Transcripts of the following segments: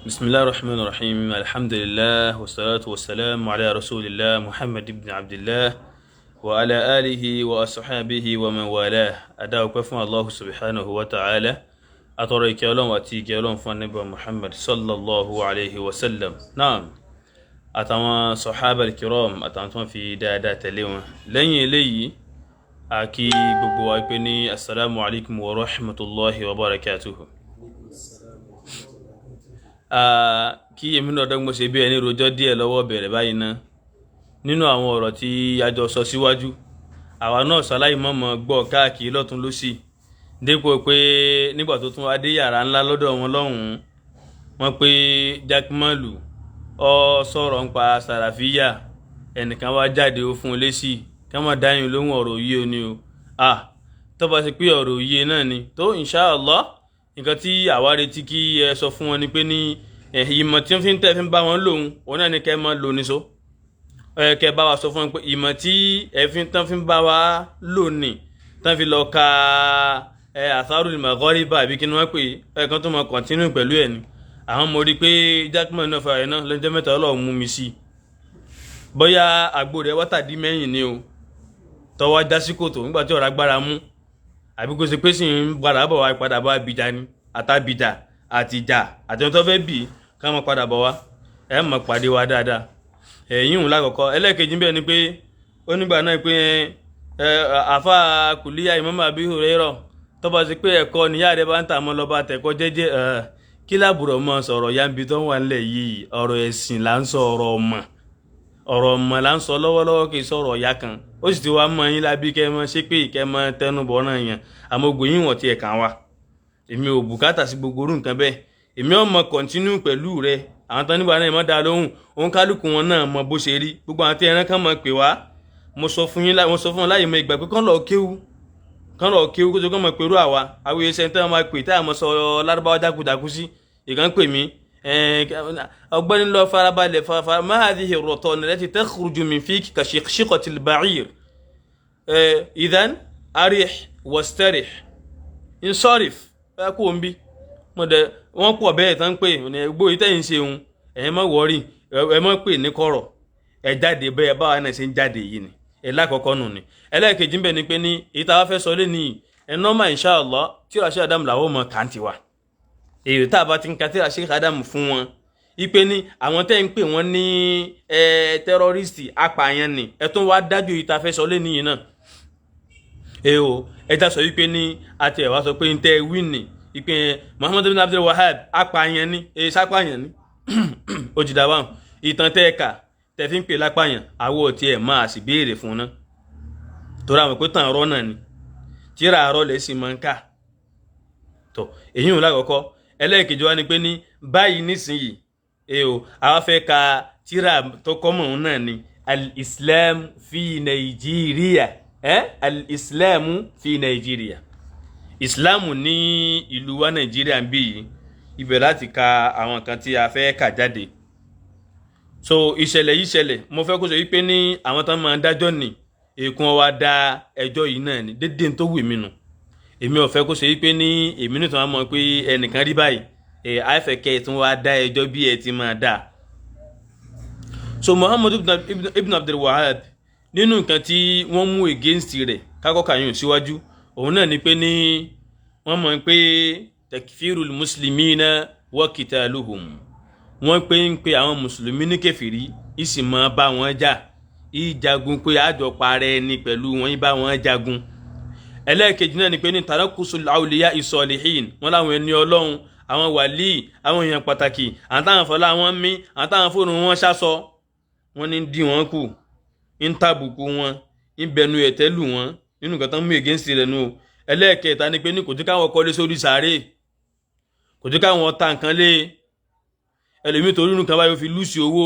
بسم الله الرحمن الرحيم الحمد لله والصلاة والسلام على رسول الله محمد بن عبد الله وعلى آله وأصحابه ومن والاه أدعو كفوا الله سبحانه وتعالى أترى كلام وأتي كلام فنبي محمد صلى الله عليه وسلم نعم أتوا صحابة الكرام أتوا في دادات اليوم لن يلي أكي بقوا السلام عليكم ورحمة الله وبركاته kí èmi náà dọ́gbọ́n ṣe bí ẹni rojọ́ díẹ̀ lọ́wọ́ bẹ̀rẹ̀ báyìí ná nínú àwọn ọ̀rọ̀ tí a jọ sọ síwájú àwa náà ṣaláì mọ̀mọ́ gbọ́ káàkiri lọ́tún lósì dépò pé nígbà tó tún wá dé yàrá ńlá lọ́dọ̀ wọn lọ́hùn-ún wọ́n pé jákèmálù ọ sọ̀rọ̀ ń pa sàràfíyà ẹnìkan wá jáde ó fún un lésì ká má dáyìn lóhùn ọ̀rọ̀ òye ni o tó bá ṣe pé ọ̀rọ̀ òye náà ni tó inshallah nǹkan tí àwa retí kí ẹ sọ fún wọn ni pé ní ìmọ̀ tí wọ́n fi ń tẹ́ fi ń bá wọn lòun òun náà ni kẹ́ ẹ máa lò níṣó kẹ́ ẹ bá wa sọ fún wọn pé ìmọ̀ tí ẹ fi ń bá wa lò ní tán fi lọ ka Atharul Maghariba àbí kí ni wọ́n pè é kan tó máa kọ̀ntínú pẹ̀lú ẹ̀ ni àwọn mo rí i pé jákèmọ́ náà fara ẹ̀ náà lọ́jọ́ mẹ́ta Ọlọ́run mú mi sí i bóyá àgbo rẹ̀ wátàdí mẹ́yìn ni o tọwọ́ jásíkòtò nígbà tí ọ̀rá gbára mú àbí kò sí pé sì ń padà bọ̀ wá padà bọ̀ abidà ni àtàbidà àtìjà àti ohun tó fẹ́ bì ká mọ̀ padà bọ̀ wá ẹ̀ mọ̀ pàdé wa dáadáa ẹ̀yìn òun lákọ̀ọ́kọ́ ẹlẹ́ẹ̀kejì ń bẹ̀ ni pé ó nígbà náà pé àfa kùlíyà Imam Abi Hurairah tó bá sí pé ẹ̀kọ́ níyà rẹ̀ bá ń tà mọ́ lọ́ba tẹ̀kọ́ jẹ́jẹ́ kí lábùrọ̀ mọ́ sọ̀rọ̀ yambi tó wà nílẹ̀ yìí ọ̀rọ̀ ẹ̀sìn là ń sọ ọ̀rọ̀ ọmọ là ń sọ lọ́wọ́lọ́wọ́ kì í sọ̀rọ̀ ọ̀yá kan ó sì ti wá mọ yín lábí kẹ́ mọ́ ṣé pé kẹ́ mọ́ tẹnubọ̀ náà yẹn àmọ́ ògbó yín wọ̀n ti ẹ̀ka wa èmi ò bùkátà sí gbogbo orú nǹkan bẹ́ẹ̀ èmi ò mọ kọ̀ntínú pẹ̀lú rẹ àwọn tán nígbà náà mọ́ da lóhùn òun kálukú wọn náà mọ bó ṣe rí gbogbo àwọn tí ẹran kan mọ̀ pé wá mo sọ fún wọn láyé mọ ìgbà pé kán lọ kéwú kó tó kán mọ̀ pẹ̀lú àwa àwọn iṣẹ́ tí wọ́n máa pè tá àmọ́ sọ lárúbáwá jákujàku sí ìkànnì pè mí ọgbẹ́ni lọ farabalẹ̀ ma hadhihi ar-ratana allati takhruju min fiki ka shiqshaqati al-ba'ir idhan arih wastarih insarif kó ń bí wọ́n pọ̀ bẹ́ẹ̀ tán pé gbó ìtẹ́yìn ṣe òun ẹ̀yìn mọ́ wọ́rí ẹ mọ́ pè ní kọ̀rọ̀ ẹ jáde bẹ́ẹ̀ báwa náà ṣe ń jáde yìí ni ẹ lákọ̀ọ́kọ́ nù ni ẹlẹ́ẹ̀kejì ń bẹ̀ ni pé ní ìta wá fẹ́ sọ lé ní ẹ nọ́mà inshallah tí Rashid Adam làwọn mọ̀ kàǹtì wa èyí tá a bá ti ń ka tí Rashid Adam fún wọn ipe ní àwọn tẹ́ ń pè wọ́n ní tẹ́rọ́rìstì apààyàn ni ẹ tún wá dájú ìta fẹ́ sọ lé níyìn náà ẹja sọ wípé ní àti ẹ̀wá sọ pé ń tẹ́ wíìnì ìpè Muhammad bin Abdul Wahab apààyàn ni sápààyàn ni ó ti dábàá ìtàn tẹ́ ẹ̀ka tẹ́ fi ń pè lápààyàn àwọ̀ ọ̀tí ẹ̀ máa sì béèrè fún náà torí àwọn pé tàn ọ̀rọ̀ náà ni tíra àárọ̀ lẹ̀ sì máa ń kà tó èyí ò lákọ̀ọ́kọ́ ẹlẹ́ẹ̀kejì wa ni pé ní báyìí nísìnyìí àwa fẹ́ ka tíra tó kọ́mọ̀ òun náà ni al-Islam fi Nàìjíríà al-Islamu fi Nàìjíríà Islamu ní ìlú wa Nàìjíríà ń bí yìí ibẹ̀ láti ka àwọn kan tí a fẹ́ kà jáde so ìṣẹ̀lẹ̀ yìí ṣẹlẹ̀ mo fẹ́ kó sọ wípé ní àwọn tán máa ń dájọ́ ní èkún wa dá ẹjọ́ yìí náà ni dédé tó wù mí nù èmi ò fẹ́ kó sọ wípé ní èmi nìkan mọ̀ pé ẹnìkan rí báyìí àìfẹ́kẹ́ tí wọ́n wá dá ẹjọ́ bí ẹ ti máa dá so Muhammad ibn Abdul Wahab nínú nǹkan tí wọ́n mú against rẹ̀ kákọ́kà yùn síwájú òun náà ni pé ní wọ́n mọ̀ pé takfirul muslimina wa qitaluhum wọ́n pé ń pe àwọn mùsùlùmí ní kèfèrí ìsì mọ́ bá wọn jà ìjagun pé àjọparẹ́ ni pẹ̀lú wọn bá wọn jagun ẹlẹ́ẹ̀kejì náà ni pé ní tarakusul awliya isolihin wọ́n láwọn ẹni ọlọ́run àwọn wàlíì àwọn èèyàn pàtàkì àtàwọn fọlá wọn mí àtàwọn fóònù wọn ṣásọ wọ́n ní dí wọn kù ń tàbùkù wọn ń bẹnu ẹ̀tẹ́ lù wọn nínú nǹkan tán mú against rẹ̀ nù ẹlẹ́ẹ̀kẹta ni pé ní kò tí káwọn kọ́lé sórí sàárè kò tí káwọn ta nǹkan lé ẹlòmíì torí nǹkan báyìí ó fi lùsì owó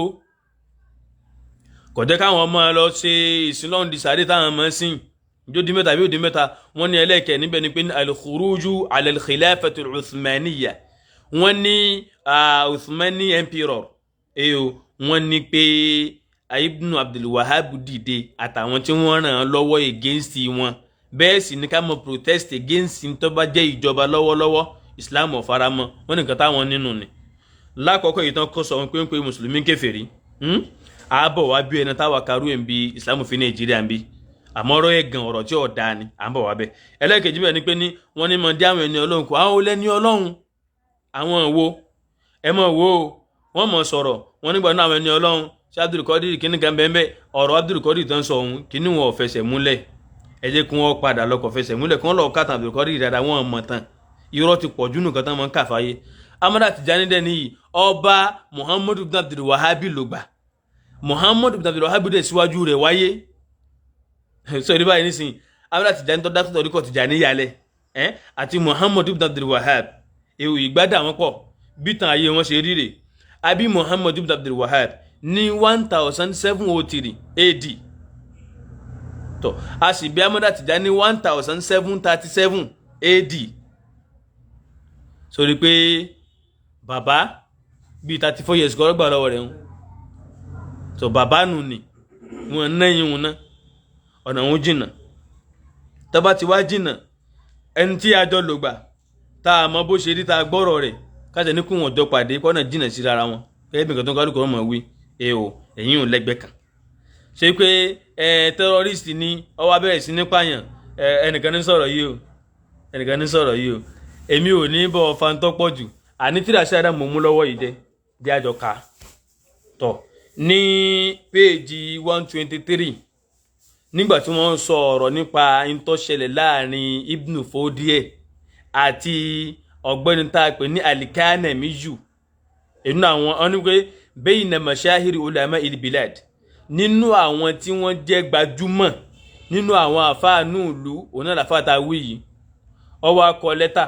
kò jẹ́ káwọn ọmọ lọ ṣe ìsìnlọ́run di sàárè táwọn ọmọ sìn ìjó di mẹ́ta bí ó di mẹ́ta wọ́n ní ẹlẹ́ẹ̀kẹ́ níbẹ̀ ni pé ní al-khuruju ala al-khilafatul uthmaniyya wọ́n ní Uthmani emperor wọ́n ní pé Ibn Abdul Wahab dìde àtàwọn tí wọ́n ràn án lọ́wọ́ against wọn bẹ́ẹ̀ sì ní ká mọ protest against tó bá jẹ́ ìjọba lọ́wọ́lọ́wọ́ Islam ò faramọ́ wọ́n ní nǹkan táwọn nínú ni lákọ̀ọ́kọ́ yìí tán kọ́ sọ pé ń pe mùsùlùmí kèfèrí àbọ̀ wá bí ẹni táwa karú ẹ̀ ń bi ìsìlámù fi Nàìjíríà ń bí àmọ́ ọ̀rọ̀ ẹ̀gàn ọ̀rọ̀ tí ọ̀dà ni à ń bọ̀ wá bẹ́ẹ̀. ẹlẹ́kejì bẹ́ẹ̀ ni pé ní wọ́n ní mọ̀ dí àwọn ẹni ọlọ́run kù àwọn olẹ́ni ọlọ́run àwọn wo ẹ mọ̀ wo wọ́n mọ̀ sọ̀rọ̀ wọ́n nígbà náà àwọn ẹni ọlọ́run ṣé Abdul Qadir kíní kan bẹ́ẹ̀ ọ̀rọ̀ Abdul Qadir tó ń sọ òun kíní wọn ò fẹsẹ̀ múlẹ̀ ẹ jẹ́ kí wọ́n padà lọ́kọ̀ fẹsẹ̀ múlẹ̀ kí wọ́n lọ́ọ́ kàtàn Abdul Qadir dáadáa wọ́n mọ̀ tán irọ́ ti pọ̀jù nìkan tán mọ̀ ń kàfáyé. Amada Tijani dẹ̀ níyì ọba Muhammadu ibn Abdul Wahhab ló gbà Muhammadu ibn Abdul Wahhab dẹ̀ síwájú rẹ̀ wáyé sọ ní báyìí nísìnyí Amada Tijani tó dákítọ̀ oríkọ̀ Tijani yálẹ̀ àti Muhammadu ibn Abdul Wahhab ewu ìgbádà wọn pọ̀ bí tàn ayé wọn ṣe ríre àbí Muhammadu ibn Abdul Wahhab ní 1703 AD tó a sì bí Amada Tijani ní 1737 AD sórí pé bàbá bíi 34 years kọ́ lọ́gbà lọ́wọ́ rẹ̀ ń so bàbá nù ni wọn náyìn wọn náà ọ̀nà wọn jìnnà tọ́ba ti wá jìnnà ẹni tí a jọ lò gbà tá a mọ bó ṣe rí tá a gbọ́rọ̀ rẹ̀ káṣẹ ní kí wọn jọ pàdé kọ́nà jìnnà sí ara wọn gẹ́gẹ́ bí nǹkan tó ń kálukú ọmọ wí ẹ̀yìn ò lẹ́gbẹ̀ẹ́ kan ṣe pé terrorist ni ọwọ́ abẹ́rẹ́ sí ní pààyàn ẹnìkan ní sọ̀rọ̀ yìí o èmi ò ní bọ́ fantọ́ pọ̀ jù àní tíra sí Ádámù mú lọ́wọ́ yìí dé àjọ ká tọ̀ ní péèjì 123 nígbà tí wọ́n sọ ọ̀rọ̀ nípa ìtọ́ṣẹlẹ̀ láàrin Ibn Fodie àti ọ̀gbẹ́ni tá a pè ní Al-Kanemiyu inú àwọn onígbé bayna mashahiri ulama il-bilad nínú àwọn tí wọ́n jẹ́ gbajúmọ̀ nínú àwọn àfáànú ìlú òun náà làfáàtà wí yìí ó wá kọ lẹ́tà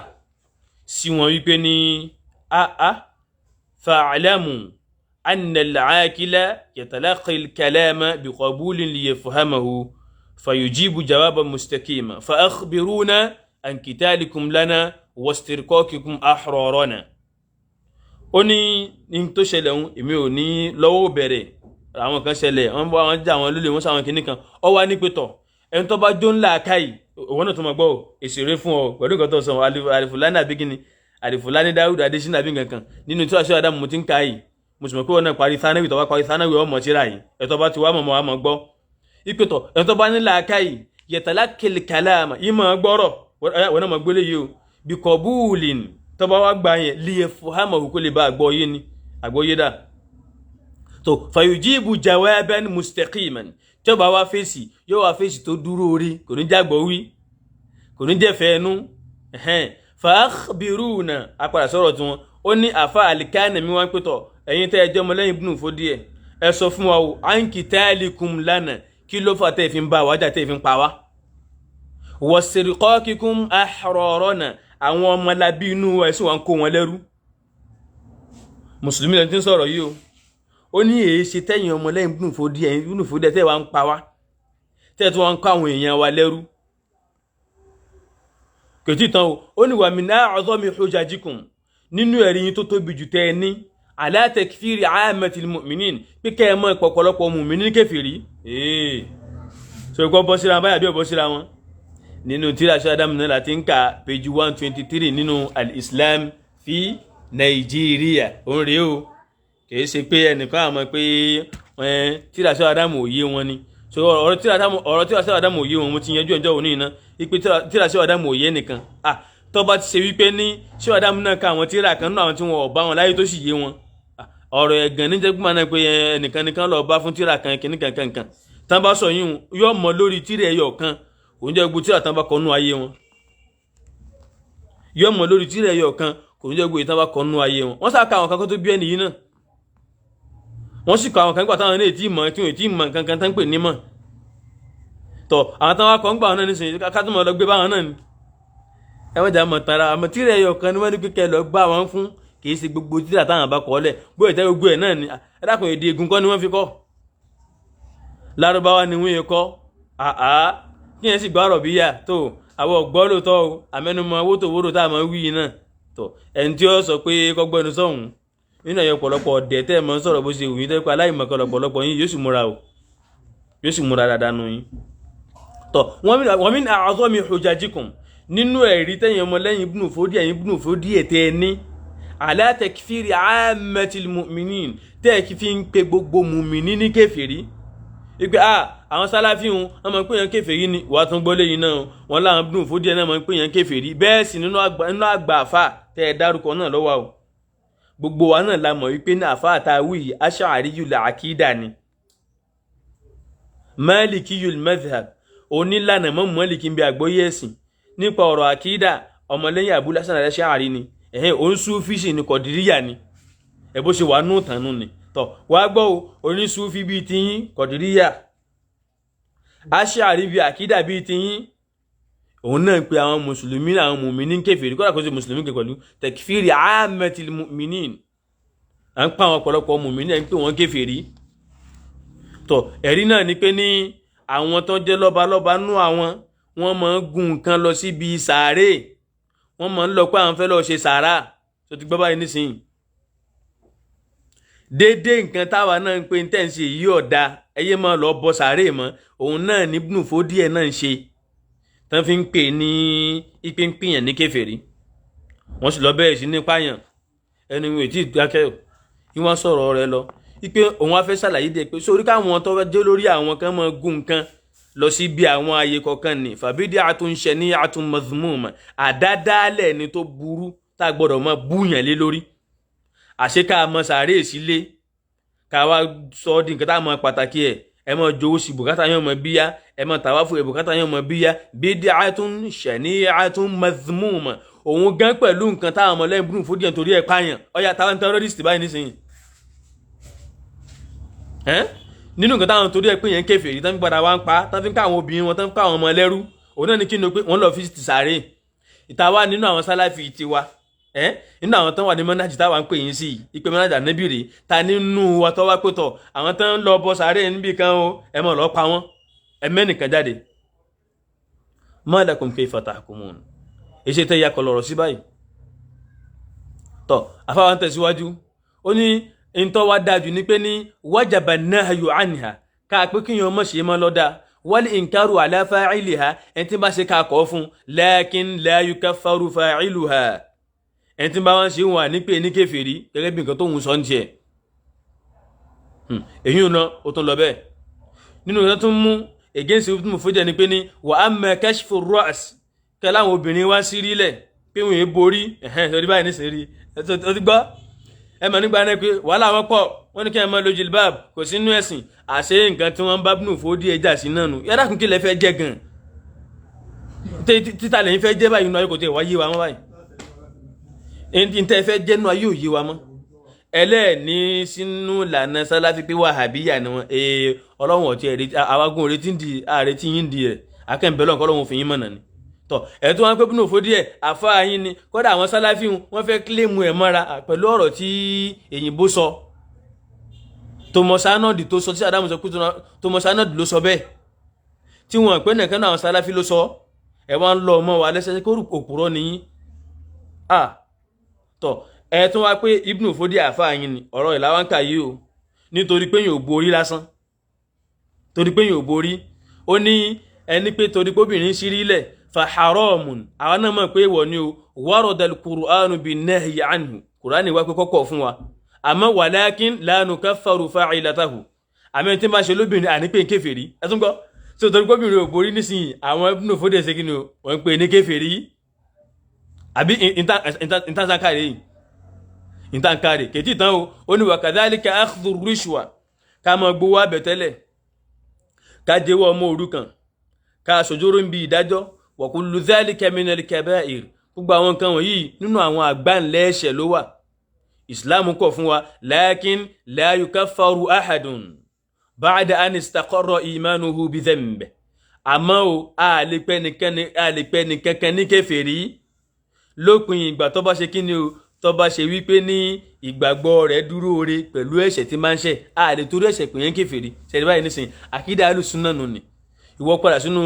sí wọn wípé ní fa'alamu anna al-aaqila yatalaqi al-kalama biqabulin liyafhamahu fayujibu jawaban mustaqima fa akhbiruna an qitalikum lana wastirqaqikum ahrarana. ó ní tó ṣẹlẹ̀ ohun èmi ò ní lọ́wọ́ bẹ̀rẹ̀ àwọn kan ṣẹlẹ̀ wọ́n bá wọn jà wọn lólè wọ́n sáwọn kìíní kan ó wá ní pẹ̀tọ̀ ẹni tó bá jó ńlá káyì òun náà tó máa gbọ́ èsì rẹ fún ọ pẹ̀lú nǹkan tó sọ Alifulani àbí kíni Alifulani Dáúdù Adésínà àbí nǹkan kan nínú tí wàá ṣe Ádámù mo ti ń ka yìí mo sì mọ̀ pé wọn náà parí sánáwì tó bá parí sánáwì ọmọ tíra yìí ẹ̀tọ́ bá ti wá mọ̀mọ́ àmọ́ gbọ́ ìpẹ̀tọ̀ ẹni tó bá nílà káyì yatalaqil kalama ìmọ̀ gbọ́rọ̀ wọn náà mọ̀ gbélé yìí o bí qabulin tó bá wá gbà yẹn liyafhamahu kó lè bá àgbọ́yé dà tó fayujibu jawaban mustaqiman tí ó bá wá fèsì yóò wá fèsì tó dúró orí kò ní jágbọ́ wí kò ní jẹ́fẹ́ ẹnu fa akhbiruna apàdà sọ̀rọ̀ tí wọn ó ní àfa Al-Kanemi wọn pẹ̀tọ̀ ẹ̀yin tẹ́ ẹ jẹ́ ọmọ lẹ́yìn Ibn Fodie ẹ sọ fún wa o an qitalikum lana kí ló fà tẹ́ fi ń bá wájà tẹ́ fi ń pa wá wastirqaqikum ahrarana àwọn ọmọlábí inú ẹ̀sùn wa ń kó wọn lẹ́rú mùsùlùmí lẹ́ni tí ń sọ̀rọ̀ yìí o ó ní èyí ṣe tẹ́yìn ọmọ lẹ́yìn Ibn Fodie tẹ́ wá ń pa wá tẹ́ tí wọ́n ń kó àwọn èèyàn wa lẹ́rú kètì tán ó ní wa min a'zami hujajikum nínú ẹ̀rí yín tó tóbi jù tẹ́ ẹ ní ala takfiri ammatil mu'minin pé kẹ́ ẹ mọ́ ìpọ̀pọ̀lọpọ̀ mùmíní kèfèrí so ìkọ́ bọ́ síra báyà bí ọ̀bọ́ síra wọn nínú tíra ṣe Ádámù náà láti ń ka page 123 nínú al-Islam fi Nàìjíríà òun rèé o kìí ṣe pé ẹnìkan àmọ́ pé tíra ṣe Ádámù òye wọn ni so ọ̀rọ̀ tíra ṣe Ádámù òye wọn mo ti yanjú ẹjọ́ òní iná ipe tíra ṣe Ádámù òye nìkan tó bá ti ṣe wípé ní ṣé Ádámù náà ka àwọn tíra kan nínú àwọn tí wọn ò bá wọn láyé tó sì yé wọn ọ̀rọ̀ ẹ̀gàn ní jẹ́gbọ́n náà pé ẹnìkan lọ bá fún tíra kan kìíní kankan tán bá sọ yín yóò mọ lórí tíra ẹyọ kan òun jẹ́ gbogbo tíra tán bá kọ́nú ayé wọn yóò mọ lórí tíra ẹyọ kan kò ní jẹ́ gbogbo tán bá kọ́nú ayé wọn wọ́n sá ka àwọn kan tó bí ẹni yìí náà wọ́n sì kọ àwọn kan nígbà táwọn náà tí mọ̀ tí wọ́n tí mọ̀ kankan tán pè nímọ̀ tọ̀ àwọn táwọn akọ̀ ń gbà wọn náà nísìnyí ká tó mọ̀ lọ gbé báwọn náà ni ẹ wọ́n jà mọ̀ tara àmọ́ tíra ẹyọ kan ni wọ́n ní kíkẹ́ lọ gbá wọn fún kìí ṣe gbogbo tíra táwọn bá kọ́ lẹ̀ bó ìtẹ́ gbogbo ẹ̀ náà ni ẹ dákun èdè egun kọ́ ni wọ́n fi kọ́ Lárúbáwá ni wọ́n yẹ kọ́ kí yẹn sì gbọ́ ọ̀rọ̀ bíyà tó àwọn ọ̀gbọ́ lóòótọ́ o àmẹ́numọ́ owó tó wóró tá a máa wí náà tó ẹni tí ó sọ pé kọ́gbẹ́nu sọ̀hún nínú ẹ̀yọ ọ̀pọ̀lọpọ̀ ọ̀dẹ̀ tẹ́ ẹ̀ mọ́ sọ̀rọ̀ bó ṣe wù yín tẹ́ pé aláìmọ̀kan lọ̀pọ̀lọpọ̀ yín yóò sì múra dáadáa nù yín tọ́ wọ́n min a'zami hujajikum nínú ẹ̀rí tẹ́yìn ọmọ lẹ́yìn Ibn Fodie tẹ́ ẹ ní ala takfiri ammatil mu'minin tẹ́ kí fi ń pe gbogbo mùmìnì ní kèfèrí ìpé àwọn sálàfí wọn mọ̀ pé yẹn kèfèrí ni wà tún gbọ́lé yìí náà wọn láwọn Ibn Fodi náà mọ̀ pé yẹn kèfèrí bẹ́ẹ̀ sì nínú àgbà àfà tẹ́ ẹ dárúkọ náà lọ́wọ́ o gbogbo wa náà la mọ̀ wípé ní àfà àtàwí Ash'ariyul aqida ni Malikiyul madhhab onílànà mọ́ Málíkì ń bí àgbọ́yé ẹ̀sìn nípa ọ̀rọ̀ àkídà ọmọlẹ́yìn Abul Hasan al-Ash'ari ni òun Sufi sì ni Kọ̀dìríyà ni bó ṣe wà nù tànú ni tọ́ wàá gbọ́ o oní Sufi bíi tiyín Kọ̀dìríyà Ash'ari bíi àkídà bíi tiyín òun náà ń pe àwọn mùsùlùmí àwọn mùmíní kèfèrí kọ́dà kó ṣe mùsùlùmí kẹ pẹ̀lú takfiri ammatil mu'minin à ń pa àwọn ọ̀pọ̀lọpọ̀ mùmíní ẹ̀ ń pè wọ́n kèfèrí tọ́ ẹ̀rí náà ni pé ní àwọn tó jẹ́ lọ́balọ́ba nú àwọn wọ́n máa ń gun nǹkan lọ síbi sàárè wọ́n máa ń lọ pé àwọn fẹ́ lọ ṣe sàárà tó ti gbọ́ báyìí nísìnyí déédéé nǹkan táwa náà ń pè ní tẹ̀sí yìí ọ̀dà ẹyẹ máa lọ bọ sàárè mọ́ òun náà ní Ibn Fodi náà ń ṣe tán fi ń pè ní ipe ń pìyàn ní kèfèrí wọ́n sì lọ bẹ̀rẹ̀ sí ní pààyàn ẹni ìwé tí ìdákẹ́ ìwọ́n sọ̀rọ̀ rẹ lọ ipe òun á fẹ́ ṣàlàyé dé pé sórí káwọn tó jẹ́ lórí àwọn kan máa gun nǹkan lọ sí bí àwọn ààyè kọ̀ọ̀kan ní fabid'atun shani'atun madhmuma àdádálẹ̀ ni tó burú tá a gbọ́dọ̀ máa búyàn lé lórí àṣé ká mọ sàárè sílé ká wá sọ ọ́ di nǹkan tá a mọ pàtàkì ẹ mọ jowó sí bùkátà yẹn mọ bíyá ẹ mọ tàwáfù bùkátà yẹn mọ bíyá bid'atun shani'atun madhmuma òun gan pẹ̀lú nǹkan táwọn ọmọ lẹ́yìn Ibn Fodi torí ẹ̀ pààyàn ọ̀yà táwọn terrorist báyìí nísìnyí nínú nǹkan táwọn torí ẹ̀ pé yẹn kèfèrí tán fi padà wá ń pa tán fi ń ká àwọn obìnrin wọn tán fi ká àwọn ọmọ ẹlẹ́rú òun náà ní kí ni pé wọ́n lọ fi ti sàárè ìta wá nínú àwọn sálàfì tiwa nínú àwọn tán wà ní mọ́nájì táwa ń pè yín sí ìpè mọ́nájà níbì rè ta nínú wa tó wá pé tọ̀ àwọn tán ń lọ bọ sàárè níbì kan o ẹ mọ̀ lọ́ pa wọ́n ẹ mẹ́nìkan jáde ma lakum kayfa tahkumun èṣe tẹ́ ya kọ lọ̀rọ̀ sí báyìí tọ́ afáwọn tẹ̀síwájú ó ní ntọ́ wa dájú ní pé ní wajaba nahyu anha ká pé kí yẹn mọ̀ ṣe mọ́ lọ́dà wal inkaru ala fa'iliha ẹni tí bá ṣe ká kọ́ fún lakin la yukaffaru fa'iluha ẹni tí bá wọ́n ṣe wà ní pé ní kèfèrí gẹ́gẹ́ bí nǹkan tó ń sọ ń tiẹ̀ èyí ò náà ó tún lọ bẹ́ẹ̀ nínú ìran tó ń mú against Ibn Fodi ni pé ní wa amma kashfu ar-ra's kẹ́ láwọn obìnrin wá sí rílẹ̀ pé wọ́n yé borí lórí báyìí nísìnyí ó ti gbọ́ ẹ mọ̀ nígbà náà pé wàhálà wọn pọ̀ wọ́n ní kí ẹ máa lo jilbab kò sínú ẹ̀sìn àṣẹ nǹkan tí wọ́n bá Ibn Fodi ẹja sí náà nù yàrá kún kí lẹ fẹ́ jẹ́ gan títà lẹ́yìn fẹ́ jẹ́ báyìí nínú ayé kò tẹ̀ wá yé wa mọ́ báyìí ẹni tẹ́ fẹ́ jẹ́ nínú ayé ò yé wa mọ́ ẹlẹ́ẹ̀ní sínú lànà sálàfí pé wàhábíyà ni wọn ọlọ́run ọ̀tí ẹ̀rí àwágún òretí ń di ààrẹ tí yín di ẹ̀ akẹ́ǹbẹ̀lọ́ nǹkan ọlọ́run fi yín mọ̀nà ni tọ́ ẹ̀ tó wọn pé Ibn Fodi àfáà yín ni kọ́dà àwọn sálàfí wọn fẹ́ kílèmù ẹ̀ mọ́ra pẹ̀lú ọ̀rọ̀ tí èyìnbó sọ Thomas Arnold tó sọ tí Adamu sọ pé Thomas Arnold ló sọ bẹ́ẹ̀ tí wọn pé nìkan náà àwọn sálàfí ló sọ ẹ̀ wọ́n lọ ọmọ wa lẹ́sẹ̀ kó òpùrọ́ nìyí tọ́ ẹ̀ tó wá pé Ibn Fodi àfáà yín ni ọ̀rọ̀ ìlàwánkà yìí o nítorí pé yóò borí lásán torí pé yóò borí ó ní ẹni pé torí pé obìnrin sí rílẹ̀ fa haramun àwọn náà mọ̀ pé wọ̀ ni o waradal Qur'anu bin nahyi anhu Qur'ani wá pé kọ́kọ́ fún wa àmọ́ walakin la nukaffaru fa'ilatahu àmì tí máa ṣe lóbìnrin àní pé kèfèrí ẹ tún gbọ́ tí torí pé obìnrin ò borí nísìnyí àwọn Ibn Fodi ṣe kí ni o wọ́n ń pè ní kèfèrí àbí ìtànsákàrè yìí ìtànkàrè kètì tán ó ní wa kadhalika akhdhu rishwa ká mọ gbowó àbẹ̀tẹ́lẹ̀ ká jẹ́wọ́ ọmọ òrukàn ká sojóró ń bi ìdájọ́ wa kullu dhalika minal kaba'ir gbogbo àwọn nǹkan wọ̀nyí nínú àwọn àgbáǹlẹ̀ ẹ̀ṣẹ̀ ló wà Islam kọ̀ fún wa lakin la yukaffaru ahadun ba'da an istaqarra imanuhu bi dhanbi àmọ́ o a lè pẹ́ nìkankan ní kèfèrí lópin ìgbà tó bá ṣe kí ni o tó bá ṣe wípé ní ìgbàgbọ́ rẹ̀ dúró re pẹ̀lú ẹ̀ṣẹ̀ tí máa ń ṣẹ̀ a lè torí ẹ̀ṣẹ̀ pè yẹn kèfèrí ṣẹ̀rí báyìí nísìnyí àkídà alùsùnà nù ni ìwọ padà sínú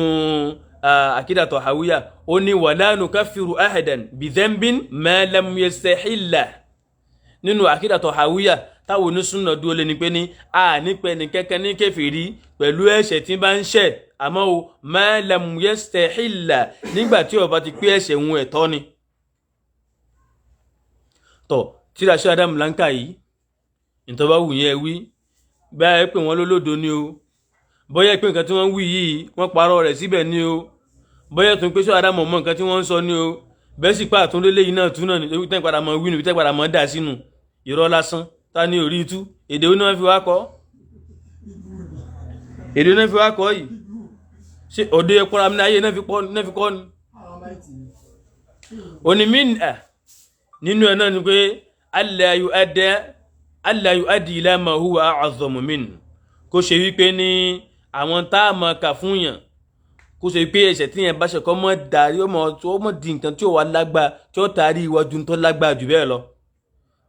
àkídà tọ̀hàwíyà ó ní wala nukaffiru ahadan bi dhanbin ma lam yastahilla nínú àkídà tọ̀hàwíyà táwọn onísùnà dúró lé ní pé ní a nípẹ́ ní kẹ́kẹ́ ní kèfèrí pẹ̀lú ẹ̀ṣẹ̀ tí bá ń ṣẹ̀ àmọ́ o ma lam yastahilla nígbà tí ó bá ti pé ẹ̀ṣẹ̀ ń ẹ̀tọ́ ni tọ̀ tíra ṣe Adam lanka yìí ìtọ́ba wù yẹn wí bẹ́ẹ̀ pé wọ́n lólódo ni o bóyá pé nǹkan tí wọ́n ń wí yìí wọ́n parọ́ rẹ̀ síbẹ̀ ni o bóyá tún pé ṣé Adam mọ̀ nǹkan tí wọ́n ń sọ ni o bẹ́ẹ̀ sì pa àtúndélé yìí náà tún náà ní tẹ́ padà mọ́ wí nù tẹ́ padà mọ́ dà sínú irọ́ lásán ta ni orí tú èdè oní wọn fi wá kọ́ èdè oní wọn fi wá kọ́ yìí ṣé òde ẹ̀kọ́ra mi ayé náà fi kọ́ ni onímìn nínú ẹ̀ náà ni pé alla yu'addi ila ma huwa a'azzamu minhu kó ṣe wípé ní àwọn tá a mọ̀ kà fún yàn kó ṣe wípé ẹ̀ṣẹ̀ tí yẹn bá ṣe kọ́ mọ́ darí ọmọ di nǹkan tí ó wà lágbá tí ó taari iwájú tó lágbá jù bẹ́ẹ̀ lọ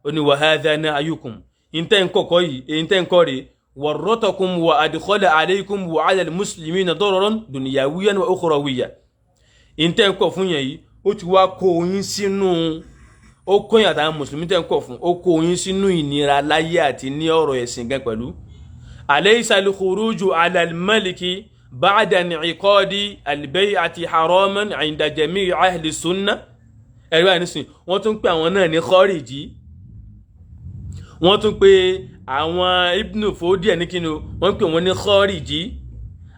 ó ní wa hadha nahyukum ìntẹ́ ńkọ̀kọ́ yìí ìntẹ́ ńkọ́ rèé warratakum wa adkhala alaykum wa ala al-muslimina dararan dunyawiyyan wa ukhrawiyyan ìntẹ́ ńkọ̀ fún yẹn yìí ó ti wá kó yín sínú ó kó yín àtàwọn mùsùlùmí tẹ́ ńkọ̀ fún ó kó yín sínú ìnira láyé àti ní ọ̀rọ̀ ẹ̀sìn gan pẹ̀lú alaysa al-khuruju ala al-maliki ba'da in'iqadi al-bay'ati haraman 'inda jami'i ahli sunnah ẹ̀rí wà nísìn wọ́n tún pè àwọn náà ní khariji wọ́n tún pè àwọn Ibn Fodi ní kíni wọ́n pè wọ́n ní khariji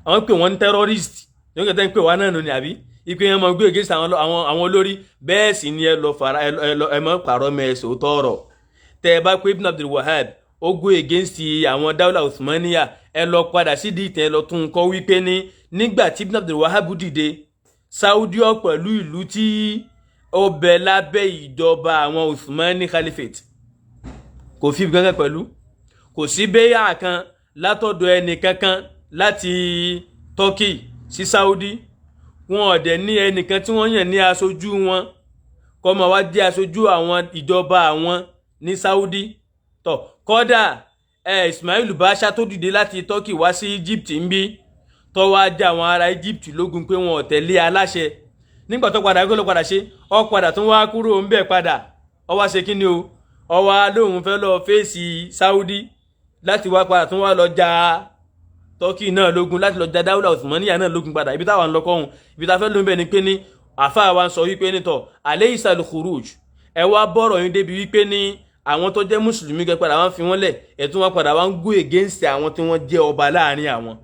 àwọn pè wọ́n ní terrorist ní ọjọ́ tẹ́ ń pè wá náà nù ní àbí ipe yẹn mọ̀ gbé against àwọn olórí bẹ́ẹ̀ sì ni ẹ mọ́ pàrọ̀ mẹ́sàn ó tọ̀rọ̀ tẹ́ ẹ bá pé Ibn Abdul Wahhab ó gbé against àwọn dáúlà Uthmaniya ẹ lọ padà sídìí ìtẹ́ lọ tún kọ́ wípé ní nígbà tí Ibn Abdul Wahhab dìde Saudi ọ pẹ̀lú ìlú tí ó bẹ lábẹ́ ìjọba àwọn Uthmani Caliphate kò fi gangan pẹ̀lú kò sí bẹ́yà kan látọ̀dọ̀ ẹnì kankan láti Turkey sí Saudi wọn ọ̀dẹ̀ ní ẹnìkan tí wọ́n yàn ní aṣojú wọn kọ́ máa wá jẹ́ aṣojú àwọn ìjọba àwọn ní Saudi tó kọ́dà Ismail Basha tó dìde láti Turkey wá sí Egypt ń bí tó wá já àwọn ará Egypt lógun pé wọn ò tẹ̀lé aláṣẹ nígbà tó padà kó ló padà ṣe ó padà tún wá kúrò ń bẹ̀ padà ó wá ṣe kí ni o ó wá lóun fẹ́ lọ fèsì Saudi láti wá padà tún wá lọ já Turkey náà lógun láti lọ já dáúlà Uthmaniya náà lógun padà ibi táwọn lọ kọ́hún ibi tá fẹ́ ló ń bẹ̀ ni pé ní àfáà wa ń sọ wípé nítọ̀ alaysa al-khuruj ẹ wá bọ́rọ̀ yín débi wípé ní àwọn tó jẹ́ mùsùlùmí gẹ́ padà wọ́n fi wọ́n lẹ̀ ẹ̀tún wọn padà wọ́n go against àwọn tí wọ́n jẹ́ ọba láàrin àwọn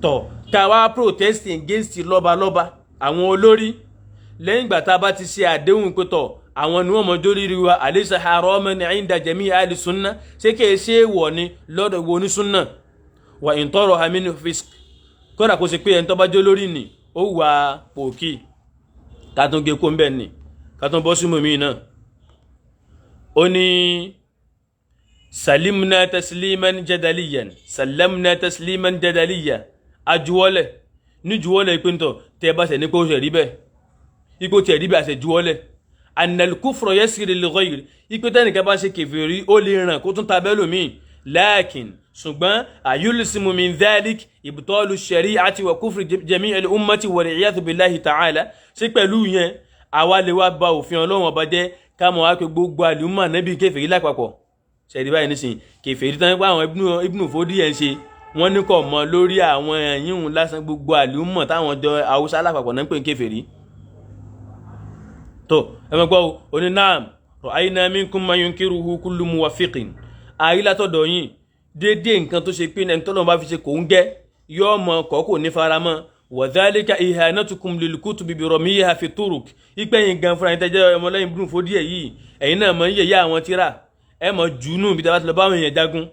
tọ̀ ká wá protest against lọ́balọ́ba àwọn olórí lẹ́yìn ìgbà tá a bá ti ṣe àdéhùn pé tọ̀ àwọn ni wọ́n mọ̀ jórí wa alaysa haraman 'inda jami'i ahli sunnah ṣé kìí ṣe wọ̀ ni lọ́dọ̀ wo ní súnà wà in taraha minhu fisq kódà kó ṣe pé ẹni tó bá jó lórí ni ó wà pòkì ká tún gé kó ń bẹ̀ ni ká tún bọ́ sí mọ̀mí náà ó ní salimna tasliman jadaliyan ajuwọ́lẹ̀ ní juwọ́lẹ̀ ìpíntọ̀ tẹ́ bá ṣe ní pé ó ṣe rí bẹ́ẹ̀ ipò tí ẹ̀rí bẹ́ẹ̀ àṣẹ juwọ́lẹ̀ annal kufra yasiri li ghayr ipò tẹ́nìkan bá ṣe kèfèrí ó lè ràn kó tún tabẹ́lòmí lakin ṣùgbọ́n ayulisimu min dhalik ibtalu shari'ati wa kufri jami'i al-ummati wa riyadu billahi ta'ala sí pẹ̀lú yẹn àwa lè wá ba òfin Ọlọ́run ọba jẹ́ ká mọ̀ wá pé gbogbo àlùmọ̀ nẹ́bí kèfèrí lápapọ̀ ṣẹ̀rí báyìí nísìnyí kèfèrí tán pé àwọn Ibn Fodi ẹ̀ ń ṣe wọ́n ní kọ̀ mọ́ lórí àwọn ẹ̀yìn lásán gbogbo àlùmọ̀ táwọn jọ Haúsá lápapọ̀ náà ń pè kèfèrí tó ẹmọ gbọ́ oní naam ra'ayna minkum man yunkiruhu kullu muwaffiqin àrílátọ̀dọ̀ yìí dédé nǹkan tó ṣe pé ẹni tọ́lọ́run bá fi ṣe kò ń gẹ́ yọ́ mọ kọ́kò ní faramọ́ wa dhalika ihanatukum lil kutubi bi ramiha fi turuk ìpẹ́yìn gan fúnra yín tẹ́jẹ́ ọmọlẹ́yìn Ibn Fodi yìí ẹ̀yin náà mọ̀ ń yẹ̀yẹ́ àwọn tíra ẹ mọ̀ jùnú bí tàbí lọ bá àwọn èèyàn jagun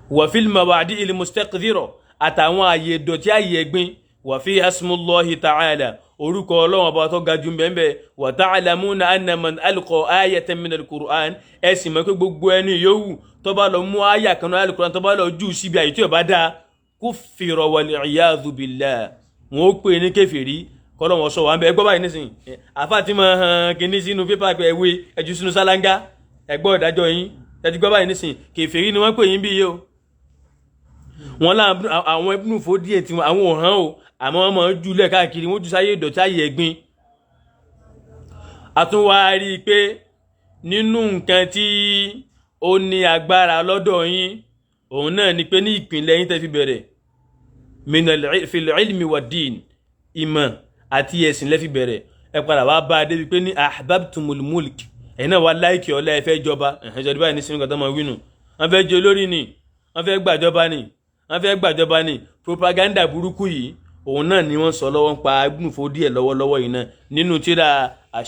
wa fil mawadi'il mustaqdhira àtàwọn àyè ìdọ̀tí àyè ẹ̀gbin wa fi hasmullahi ta'ala orúkọ Ọlọ́run ọba tó ga jù bẹ́ẹ̀ wa ta'lamuna anna man alqa ayatan min al-Qur'an ẹ sì mọ̀ pé gbogbo ẹni yòówù tó bá lọ mú àyà kan náà al-Qur'an tó bá lọ jù síbi àyè tí ò bá dáa kuffira wal-'iyadhu billah wọn ó pè ní kèfèrí kọ́lọ́ wọn sọ wà ń bẹ ẹgbọ́ báyìí nísìnyí àfáà tí mo hàn kíní sínú pépà pé ẹwé ẹjú sínú sálángá ẹgbọ́ ìdájọ́ yín ẹjú gbọ́ báyìí nísìnyí kèfèrí ni wọ́n pè yín bí yìí o wọn láwọn àwọn Ibn Fodi díẹ̀ tí àwọn ò hàn o àmọ́ wọn máa ń júlẹ̀ káàkiri wọ́n jù sáyé ìdọ̀tí ayé ẹ̀gbin àtúnwárí pé nínú nǹkan tí ó ní agbára lọ́dọ̀ yín òun náà ni pé ní ìpínlẹ̀ yín tẹ́ fi bẹ̀rẹ̀ fil ilmi wa din ìmọ̀ àti ẹ̀sìn lẹ́ fi bẹ̀rẹ̀ ẹ padà wá bá a débi pé ní ahbabtumul mulk ẹ̀yin náà wá láìkì ọlá ẹ fẹ́ jọba ẹ̀hẹ́n báyìí ní sinmi kan tó mọ wínú wọ́n fẹ́ jẹ olórí ni wọ́n fẹ́ gbàjọba ni propaganda burúkú yìí òun náà ni wọ́n sọ lọ́wọ́ ń pa Ibn Fodi ẹ̀ lọ́wọ́lọ́wọ́ yìí náà nínú tírà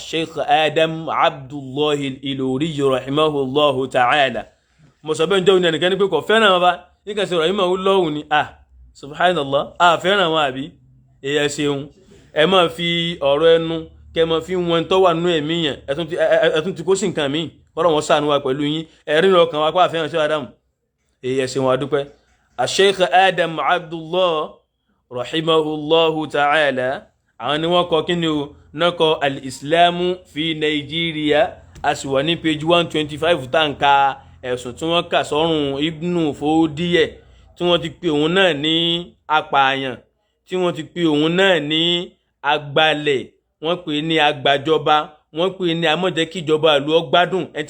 Sheikh Adam Abdullahi Ilori rahimahullahu ta'ala mo sọ bẹ́ẹ̀ ń jẹ́ òun ẹnìkan ní pé kò fẹ́ràn wọn bá nígbà tí rahimahullahu ni subhanallah fẹ́ràn wọn àbí èyẹ ṣeun ẹ máa fi ọ̀rọ̀ ẹnu kẹ máa fi wọn tó wà nínú ẹ̀mí yẹn ẹtún ti kó sí nǹkan míì kọ́rọ̀ wọn ṣàánú wa pẹ̀lú yín ẹ̀rí ní ọkàn wa kó àfẹ́ràn sí Adam èyẹ ṣeun adúpẹ́ Sheikh Adam Abdullah rahimahullahu ta'ala àwọn ni wọ́n kọ kí ni o náà kọ al-Islamu fi Nàìjíríà a sì wà ní page 125 táǹkà ẹ̀sùn tí wọ́n kà sọ́rùn Ibn Fodi tí wọ́n ti pe òun náà ní apààyàn tí wọ́n ti pe òun náà ní agbalẹ̀ wọ́n pè ní agbàjọba wọ́n pè ní amọ̀jẹ́kíjọba ìlú ọgbádùn ẹni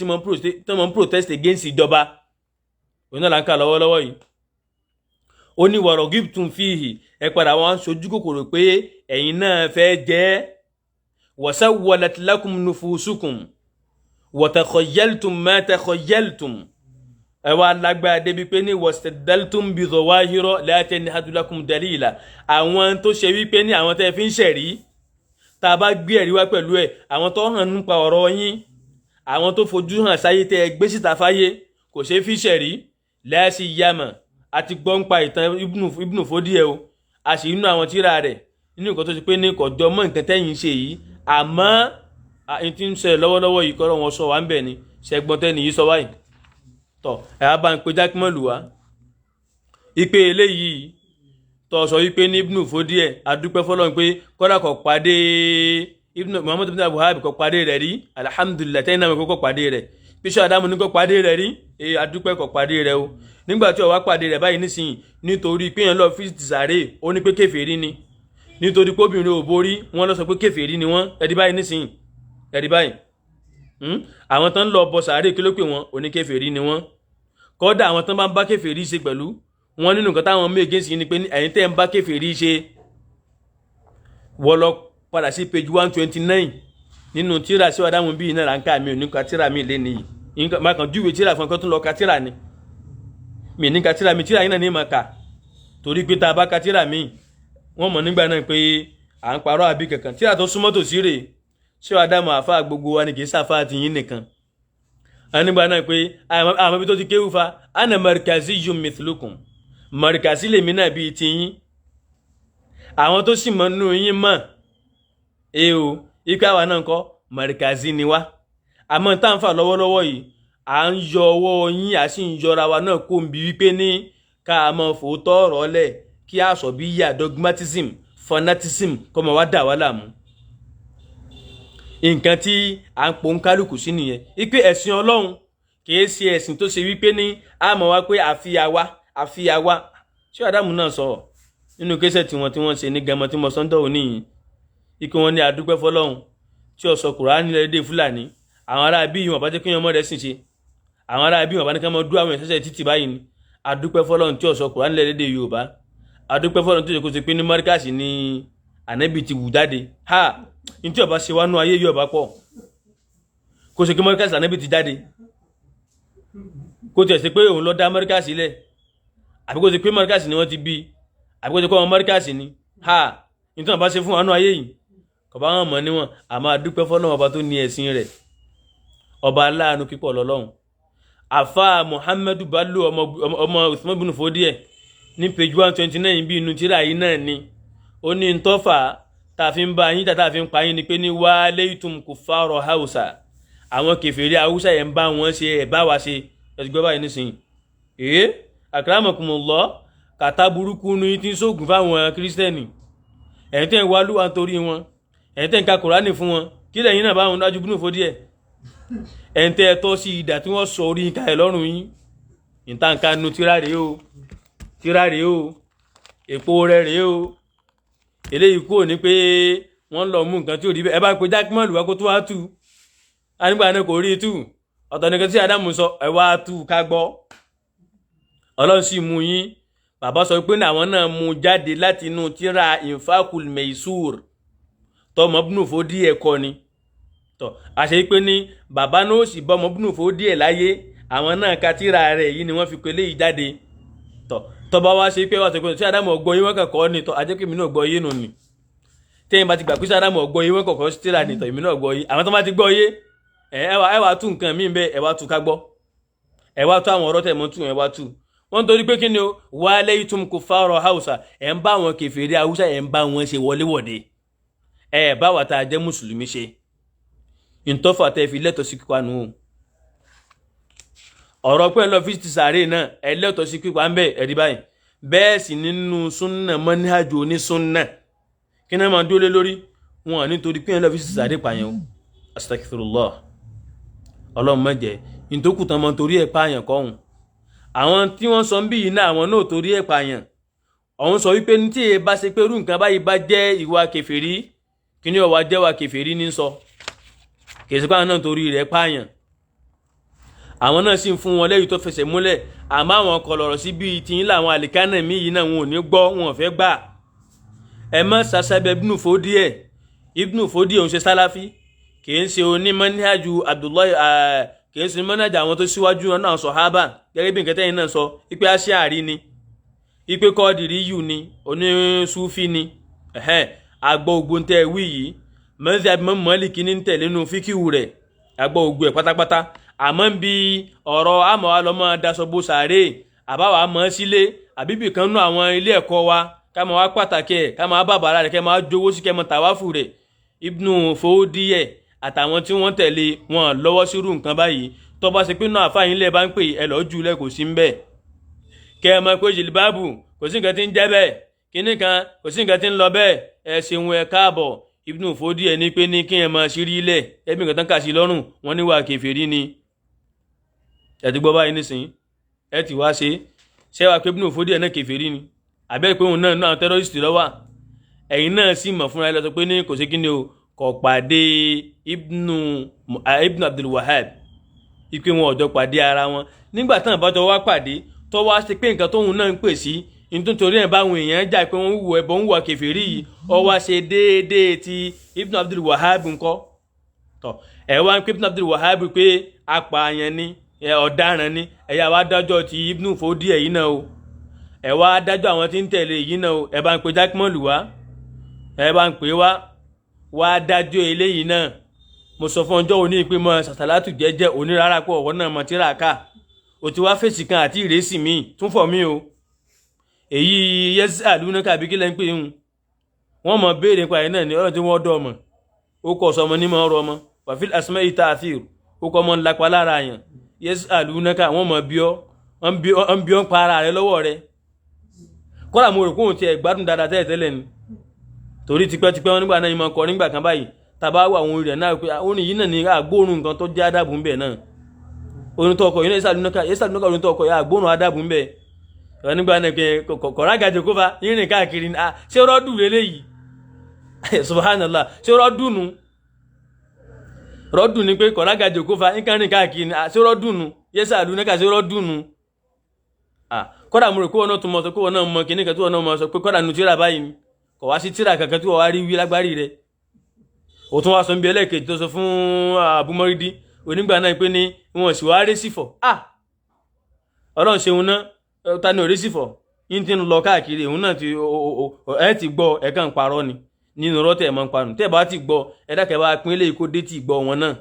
tí wọ́n protest against ìjọba òun náà là ń kà lọ́wọ́lọ́wọ́ yìí ó ní wọ̀rọ̀ gíptùn fíhì ẹ padà wọn sojú kòkòrò pé ẹ̀yin náà fẹ́ jẹ́ wasawwalat lakum nufusukum wa takhayyaltum ma takhayyaltum ẹ wá lágbára débi pé ní wastadaltum bi zawahira la tanhadu lakum dalila àwọn tó ṣe wípé ní àwọn tẹ́ fi ń ṣẹ̀rí tá a bá gbé ẹ̀rí wá pẹ̀lú ẹ̀ àwọn tó hàn nípa ọ̀rọ̀ yín àwọn tó fojú hàn sáyé tẹ́ gbé síta fáyé kò ṣe fi ṣẹ̀rí la siyama àti gbọ́npa ìtàn Ibn Fodi o a sì inú àwọn tíra rẹ̀ nínú nǹkan tó ti pé ní kọjọ́ mọ́ nǹkan tẹ́yìn ṣe yìí àmọ́ àyìn tí ń ṣẹlẹ̀ lọ́wọ́lọ́wọ́ yìí kọ́rọ̀ wọn sọ wá ń bẹ̀ ni ṣẹgbọ́n tẹ́ni yìí sọ wáyìí tọ́ ẹ̀ á bá ń pe jákèmọ́lù wá ipe eléyìí tọ́ sọ wípé ní Ibn Fodi adúpẹ́ fọlọ́run pé kọ́dà kò pàdé Muhammad ibn Abdul Wahhab kò pàdé rẹ̀ rí alhamdulillah tẹ́yìn náà kò pàdé rẹ̀ bíṣọ́ Adamu ní kò pàdé rẹ̀ rí adúpẹ́ kò pàdé rẹ̀ o nígbà tí ó wá pàdé rẹ̀ báyìí nísìnyí nítorí pé yẹn lọ fi sàárè ó ní pé kèfèrí ni nítorí pé obìnrin ò borí wọ́n lọ sọ pé kèfèrí ni wọ́n ẹ̀rí báyìí nísìnyí ẹ̀rí báyìí àwọn tán lọ bọ sàárè kí ló pè wọ́n ó ní kèfèrí ni wọ́n kódà àwọn tán bá ń bá kèfèrí ṣe pẹ̀lú wọn nínú nǹkan táwọn méje sí ni pé ẹ̀yin tẹ́ ń bá kèfèrí ṣe wọ́n lọ padà sí page 129 nínú tíra sí Adamu bíi náà ránkà mi ò ní ka tíra mi lé nìyí má kàn júwe tíra fún ọkọ tó lọ ka tíra ni mi ní ka tíra mi tíra yín náà ní ma kà torí pé tá a bá ka tíra mi wọ́n mọ̀ nígbà náà pé à ń parọ́ àbí kankan tíra tó súnmọ́ tòsí rè ṣé Adamu àfa gbogbo wa ni kì í sáfà ti yín nìkan a nígbà náà pé àmọ́ bí tó ti kéwù fa ana markaziyyun mithlukum markazi lèmi náà bíi ti yín àwọn tó sì mọ̀ nínú yín mọ̀ o ikú àwa náà kọ́ markazi ni wá àmọ́ tá à ń fà lọ́wọ́lọ́wọ́ yìí à ń yọ ọwọ́ yín à sì ń yọra wa náà kó ń bi wípé ní ká mọ fòótọ́ ọ̀rọ̀ lẹ̀ kí àṣọ bí yà dogmatism fanatism kọ́ mọ wá dà wá láàmú. nǹkan tí à ń pò ń kálukú sí nìyẹn wípé ẹ̀sìn Ọlọ́run kìí ṣe ẹ̀sìn tó ṣe wípé ní àmọ́ wá pé àfihàwá ṣé Ádámù náà sọ nínú kẹsẹ̀ tí wọ́n ṣe ní gẹmọ tí mo sọ́ńtọ̀ òní yìí ikú wọn ní adúpẹ́ fọlọ́run tí ó sọ Kùránì lédè Fúlàní àwọn ará bí wọn bá jẹ́ kí wọn mọ́ rẹ̀ sìn ṣe àwọn ará bí wọn bá ní ká mọ́ dú àwọn ẹ̀sẹ̀sẹ̀ títì báyìí ni adúpẹ́ fọlọ́run tí ó sọ Kùránì lédè Yorùbá adúpẹ́ fọlọ́run tó ṣe kó ṣe pé ní mọ́ríkàsì ni ànábì ti wù jáde ní tí ọba ṣe wá nú ayé Yorùbá pọ̀ kó ṣe pé mọ́ríkàsì ànábì ti jáde kó tiẹ̀ ṣe pé òun lọ dá mọ́ríkàsì lẹ̀ àbí kó ṣe pé mọ́ríkàsì ni wọ́n ti bí àbí kó ṣe pé ọmọ mọ́ríkàsì ni ní tí ọba ṣe fún wa nú ayé yìí kọba wọn mọ̀ níwọ̀n àmọ́ adúpẹ́ fọ́lọ́run ọba tó ní ẹ̀sìn rẹ̀ ọba aláàánú pípọ̀ lọ́lọ́run àfáà Muhammadu Bello ọmọ Usman ibn Fodi ní page 129 bí inú tíra yìí náà ni ó ní ntọ́fà tàfi ń bá yín tàfi ń pa yín ni pé ní wá laytum kuffara Hausa àwọn kèfèrí Hausa yẹn ń bá wọn ṣe ẹ̀ bá wa ṣe ẹ̀sùgbọ́ báyìí nísìnyí akramakumullah kàtà burúkú ní tí ń sóògùn fáwọn kírísítẹ́nì ẹ̀yìn tẹ́ ń wá lúwa nítorí wọn ẹ̀yìn tẹ́ ń ka Kùránì fún wọn kí lẹ́yìn náà báwọn dájú Ibn Fodi ẹ̀yìn tẹ́ ẹ tọ́ sí ìdá tí wọ́n sọ orí ìka ẹ̀ lọ́rùn yín ìtànkà nu tíra rèé o èpo rẹ̀ rèé o eléyìí kúrò ní pé wọ́n lọ mú nǹkan tí ò rí bẹ́ẹ̀ ẹ bá pe jákèmọ́lù wá kó tó wá tù nígbà náà kò rí tù ọ̀tọ̀ nìkan tí Ádámù sọ ẹ wá tù ká gbọ́ Ọlọ́run sì mú yín bàbá sọ pé àwọn náà mú jáde láti inú tíra Infaqul Maysur tọmọ Ibn Fodi ẹ̀kọ́ ni tọ̀ àṣẹ pé ní bàbá náà ó sì bọ́ ọmọ Ibn Fodi ẹ̀ láyé àwọn náà ka tírà rẹ̀ yìí ni wọ́n fi pélé yìí jáde tọ̀ tọba wá ṣe pé wọ́n sọ pé tí Ádámù ọgbọ́ yín wọ́n kọ̀ọ̀kọ́ ni tọ́ ajẹ́ pé èmi náà gbọ́ yé nù ni tẹ́yìn bá ti gbà pé Ádámù ọgbọ́ yín wọ́n kọ̀ọ̀kọ́ sí tírà ni tọ́ èmi náà gbọ́ yé àwọn tó bá ti gbọ́ yé ẹ wá tú nǹkan míì bẹ́ẹ̀ ẹ wá tú ká gbọ́ ẹ wá tú àwọn ọ̀rọ̀ tẹ̀ mọ́ tú ẹ wá tú wọ́n torí pé kí ni o wà laytum kuffara Hausa ẹ̀ ń bá wọn kèfèrí Haúsá ẹ̀ ń bá wọn ṣe wọléwọ̀de ẹ̀ bá wà tá a jẹ́ mùsùlùmí ṣe ìtọ́fà tẹ́ fi lẹ́tọ̀ọ́ sí kíkọ́ àánú ọ̀rọ̀ pẹ́ lọ fíìsì sàárè náà ẹ lẹ́tọ̀ọ́ sí kíkọ́ à ń bẹ̀ ẹ̀rí báyìí bẹ́ẹ̀ sì nínú súnnà manhaju ní súnnà kí náà máa dúró lé lórí wọn nítorí pé lọ fíìsì sàárè pààyàn astaghfirullah ọlọ́run má jẹ́ ìtókù tán mọ́ torí ẹ̀ pààyàn kọ́hùn àwọn tí wọ́n sọ ń bí yìí náà àwọn náà torí ẹ̀ pààyàn ọ̀hún sọ wípé ní tí èyí bá ṣe pé irú nǹkan báyìí bá jẹ́ ìwà kèfèrí kí ni ọ̀wà jẹ́ wà kèfèrí ní sọ kèsì pààyàn náà torí rẹ̀ pààyàn àwọn náà sì ń fún wọn lẹ́yìn tó fẹsẹ̀ múlẹ̀ àmọ́ àwọn kọlọ̀rọ̀ sí bíi tìyín làwọn àlìkánà míì yìí náà wọn ò ní gbọ́ wọn ò fẹ́ gbà ẹ má sàṣàbẹ̀ Ibn Fodi òun ṣe sálàfí kìí ṣe onímọ̀níhàjú Abdullahi kìí ṣe onímọ̀níhàjú àwọn tó síwájú náà sàhábà gẹ́gẹ́ bí nǹkan tẹ́yìn náà sọ ipe Aṣ'ari ni ipe Qadiriyyu ni oníṣúfì ni àgbọ̀ ògbón tẹ́ wí yìí mazhab Imam Málíkì ní tẹ̀lé nínú fíkìwù rẹ̀ àgbọ̀ ògbó ẹ̀ pátápátá àmọ́ ń bi ọ̀rọ̀ àmọ́ wa lọ́mọ daṣọ́bó sàárè àbáwá mọ́ sílé àbíbì kan nú àwọn ilé ẹ̀kọ́ wa ká máa wá pàtàkì ẹ̀ ká máa bàbàrà rẹ̀ ká máa jowó sí kẹ́mọ tàwáfù rẹ̀ Ibn Fodi àtàwọn tí wọ́n tẹ̀lé wọn lọ́wọ́ sírú nǹkan báyìí tó bá ṣe pé náà àfáàyín lẹ̀ bá ń pè ẹ lọ́ọ́ jù lẹ̀ kò sí ń bẹ̀ kẹ́ ẹ mọ̀ pé jìlìbáàbù kò sí nǹkan tí ń jẹ́ bẹ́ẹ̀ kíní kan kò sí nǹkan tí ń lọ bẹ́ẹ̀ ẹ ṣeun ẹ káàbọ̀ Ibn Fodi ní pé ní kí ẹ máa ṣírí ilẹ̀ ẹbí nǹkan tán kà sí lọ́rùn wọn níwà kèfèrí ni ẹ ti gbọ́ báyìí nísìnyí ẹ ti wá ṣe wá pé Ibn Fodi náà kèfèrí ni àbẹ́ pé òun náà tẹ́rọ́rìsì lọ́wọ́ ẹ̀yin náà sì mọ̀ fúnra ẹ lọ sọ pé ní kò sí kí ni o kò pàdé Ibn Abdul Wahhab ipe wọn ọjọ́ pàdé ara wọn nígbà tán àbájọ wá pàdé tó wá ṣe pé nǹkan tóun náà ń pè sí nítorí ẹ̀ báwọn èèyàn jà pé wọ́n wù ẹbọ ń wà kèfèrí yìí ó wá ṣe déédéé ti Ibn Abdul Wahhab ńkọ́ tọ́ ẹ̀ wá ń pé Ibn Abdul Wahhab pé apààyàn ni ọ̀daràn ni ẹ̀yà wá dájọ́ ti Ibn Fodi yìí náà o ẹ̀ wá dájọ́ àwọn tí ń tẹ̀lé yìí náà o ẹ̀ bá ń pe jákèmọ́lù wá ẹ̀ bá ń pè wá dájọ́ eléyìí náà mo sọ fún ọjọ́ òní pé mọ́ sàtàlátù jẹ́jẹ́ onírárá pé ọ̀wọ́ náà mọ̀ tíra ká o ti wá fèsì kan àti ìrẹsì míì tún fọ̀ mí o èyí yẹ́sì àlùná kàbí kí lẹ́ ń pè ń wọ́n mọ̀ béèrè nípa ẹ̀ náà ní ọ̀rọ̀ tí wọ́n dọ̀ ọmọ ó kọ̀ sọmọ ní mọ̀ ọ̀rọ̀ ọmọ wàfíl asma'i ta'thir ó kọ́ mọ́ ńlápá lára àyàn yẹ́sì àlùná ká wọ́n mọ̀ bí ọ́ ń pa ara rẹ lọ́wọ́ rẹ kọ́lá mo rò pé òun ti ẹ̀ gbádùn dáadáa tẹ́lẹ̀ ni torí tipẹ́tipẹ́ wọn nígbà náà yìí máa kọ nígbà kan báyìí tàbá wà àwọn rẹ̀ náà pé orin yìí náà ní àgbóòrùn nǹkan tó jẹ́ àdàbù ń bẹ̀ náà orin tó ọkọ̀ yìí náà ìsàlùnúkà orin tó ọkọ̀ yìí àgbóòrùn àdàbù ń bẹ̀ wọn nígbà náà pé kọ̀rágàjò kó fa yìnrìn káàkiri ní ṣé rọ́dù lélẹ̀ yìí subhanallah ṣé rọ́dù nu rọ́dù ni pé kọ̀rágàjò kó fa yìnrìn káàkiri ní ṣé rọ́dù nu yẹ́sàlùnúkà ṣé rọ́dù nu kọ́dà mo rò kó wọn náà tún mọ̀ sọ kó wọn náà mọ̀ kíní kan tí wọn náà mọ̀ sọ pé kọ́dà nu tíra báyìí ni kò wá sí tíra kankan tí wọ́n wá rí wí lágbárí rẹ̀ ó tún wá sọ bí ẹlẹ́ẹ̀kejì tó sọ fún Abumoridi onígbà náà pé ní wọn sì wá résì fọ̀ ọlọ́run ṣeun náà ta ni ò résì fọ̀ yín ti ń lọ káàkiri òun náà ti gbọ́ ẹ̀ka ń parọ́ ni nínú rọ́tẹ̀ ẹ̀ máa ń parọ́ tẹ́ ẹ̀ bá ti gbọ́ ẹ dákẹ́ bá pín eléyìí kó dé tí gbọ́ wọn náà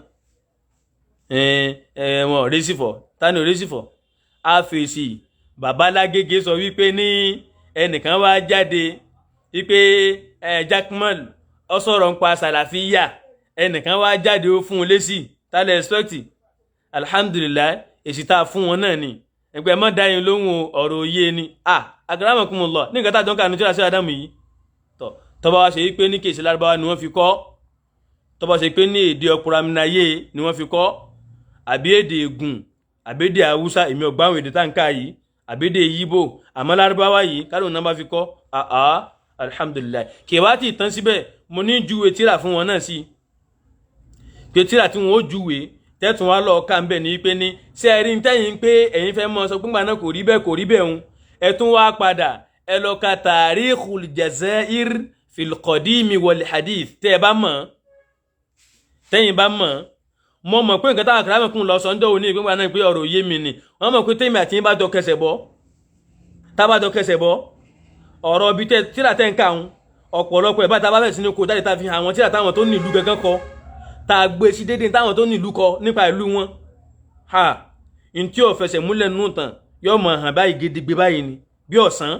wọn ò résì fọ̀ ta ni ò résì fọ̀ á fèsì Babalágége sọ wípé ní ẹnìkan wá jáde wípé Jakmal ó sọ̀rọ̀ ń pa sàlàfíyà ẹnìkan wá jáde ó fún un lésì tálẹ̀ ẹ̀sọ́tì alhamdulillah èsì tá a fún wọn náà ni ẹgbẹ́ mọ́ dáyìn lóhùn ọ̀rọ̀ òye ni akramakumullah ní nǹkan tá a dán kànú tí a ṣe Ádámù yìí tọ́ba wá ṣe pé ní kèsì lárúbáwá ni wọ́n fi kọ́ tọ́ba ṣe pé ní èdè ọkùnramínáyé ni wọ́n fi kọ́ àbí èdè Ègùn àbí èdè Haúsá èmi ọ̀gbá àwọn èdè táǹkà yìí àbí èdè Yíbò àmọ́ lárúbáwá yìí kálù náà bá fi kọ́ alhamdulillah kì wá tí tán síbẹ̀ mo ní júwe tíra fún wọn náà sí pé tíra tí wọn ó júwe tẹ́tùn wá lọ́ọ́ ká ń bẹ̀ ní pé ní ṣé ẹ rí ń tẹ́yìn pé ẹ̀yin fẹ́ mọ́ sọ pé ńgbà náà kò rí bẹ́ẹ̀ ń ẹ tún wá padà ẹ lọ ka Tarikhul Jazair fil Qadimi wal Hadith tẹ́ ẹ bá mọ̀ tẹ́yìn bá mọ̀ pé nǹkan táwọn àkàrà kún lọ sọ́njọ́ òní ìpínpá náà pé ọ̀rọ̀ yé mi ni wọ́n mọ̀ pé tẹ́yìn àti yín bá jọ kẹsẹ̀ bọ́ tábàjọ kẹsẹ̀ bọ́ ọ̀rọ̀ bíi tíra tẹ́ ń kà ń ọ̀pọ̀lọpọ̀ ẹ̀ bá ta bá bẹ̀ sí ní kó jáde ta fi hàn àwọn tíra táwọn tó ní ìlú gangan kọ ta gbé sí déédéé táwọn tó ní ìlú kọ nípa ìlú wọn ha n tí ò fẹsẹ̀ múlẹ̀ nù tán yóò mọ̀ hàn báyìí gidigbe báyìí ni bí ọ̀sán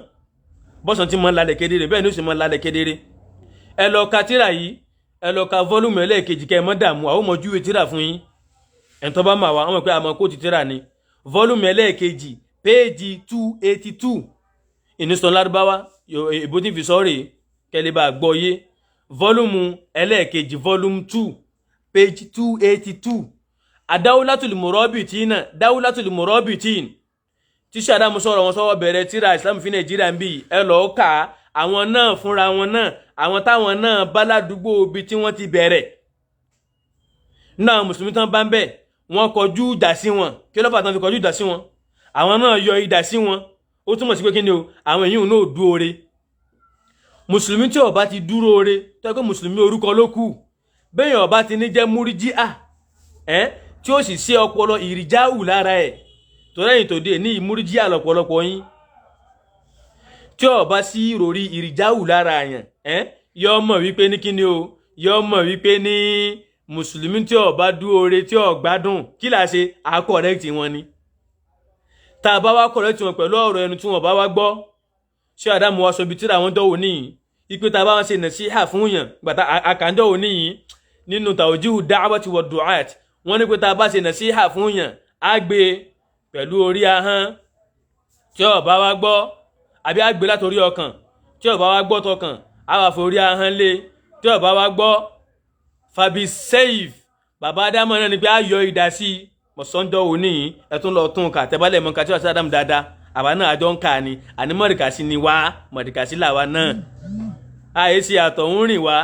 bọ́sàn ti mọ̀ lálẹ́ kedere bẹ́ẹ̀ ni ó sì mọ̀ lálẹ́ kedere ẹ lọ ka tíra yìí ẹ lọ ka fọ́lùmù ẹlẹ́ẹ̀kejì kẹ́ ẹ mọ́ dààmú àwọn ọmọ júwe tíra fún yín ẹ̀ ń tọ́ bá mà wá wọ́n mọ̀ pé àmọ́ kó ti tíra ni fọ́lùmù ẹlẹ́ẹ̀kejì péèjì 282 ìnísàn lárúbáwá ìbò tí fi sọ́ọ̀rì kẹlẹ́bà gbọ́yé fọ́lùmù ẹlẹ́ẹ̀kejì fọ́lùmù 2 page 282 adáwúlátùlù mọ̀rọ́bìtín náà dáwúlátùlù mọ̀rọ́bìtín tí sàdámù sọ̀rọ̀ wọn sọ́wọ́ bẹ̀rẹ̀ tíra islam fi nàìjíríà ń bì ẹ lọ́ọ́ kà àwọn náà fúnra wọn náà àwọn táwọn náà bá ládùúgbò ibi tí wọ́n ti bẹ̀rẹ̀ náà mùsùlùmí tán bá ń bẹ̀ wọ́n kọjú ìjà sí wọn kí ló fà tán fi kọjú ìjà sí wọn àwọn náà yọ idà sí wọn ó túmọ̀ sí pé kí ni o àwọn èyí náà dúró re mùsùlùmí tí ó bá ti dúró re tó yẹ kó mùsùlùmí orúkọ ló kù bẹ́ẹ̀ ó bá ti ní jẹ́ múríjíà tí ó sì ṣe ọpọlọ ìrìjáwù lára ẹ̀ tó lẹ́yìn tó dé ní ìmúríjíà lọ́pọ̀lọpọ̀ yín tí ó bá sí ìròrí ìrìjáwù lára àyàn yọ mọ̀ wípé ní kí ni o yọ mọ̀ wípé ní mùsùlùmí tí ó bá dúró re tí ó gbádùn kí là ṣe àkọ̀rẹ́kìtì wọn ni tá a bá wá kọ̀rẹ́kìtì wọn pẹ̀lú ọ̀rọ̀ ẹnu tí wọ́n bá wá gbọ́ ṣé àdámù wa sọ ibi tíra wọn dọ́wọ́ níyìn ipe tá a bá wọn ṣe nàṣíhà fún yàn gbàtà àkàndọ́wọ́ níyìn nínú tawjihu da'wati wa du'at wọ́n ní pé tá a bá ṣe nàṣíhà fún yàn á gbé pẹ̀lú orí ahọ́n tí ó bá wá gbọ́ àbí á gbé látòrí ọkàn tí ó bá wá gbọ́ tọkàn á wà forí ahọ́n lé tí ó bá wá gbọ́ fabi save bàbá adámọ̀ náà ni pé á yọ idà sí mọ̀sánjọ́ òní ẹ̀tún lọ tún kà tẹ́bálẹ̀ mọ́ kàtí ọ̀sán Adam dáadáa àwa náà àjọ ń kà ní àní mọ̀rìkàsí ni wá mọ̀rìkàsí làwa náà àyè sí àtọ̀ ń rìn wá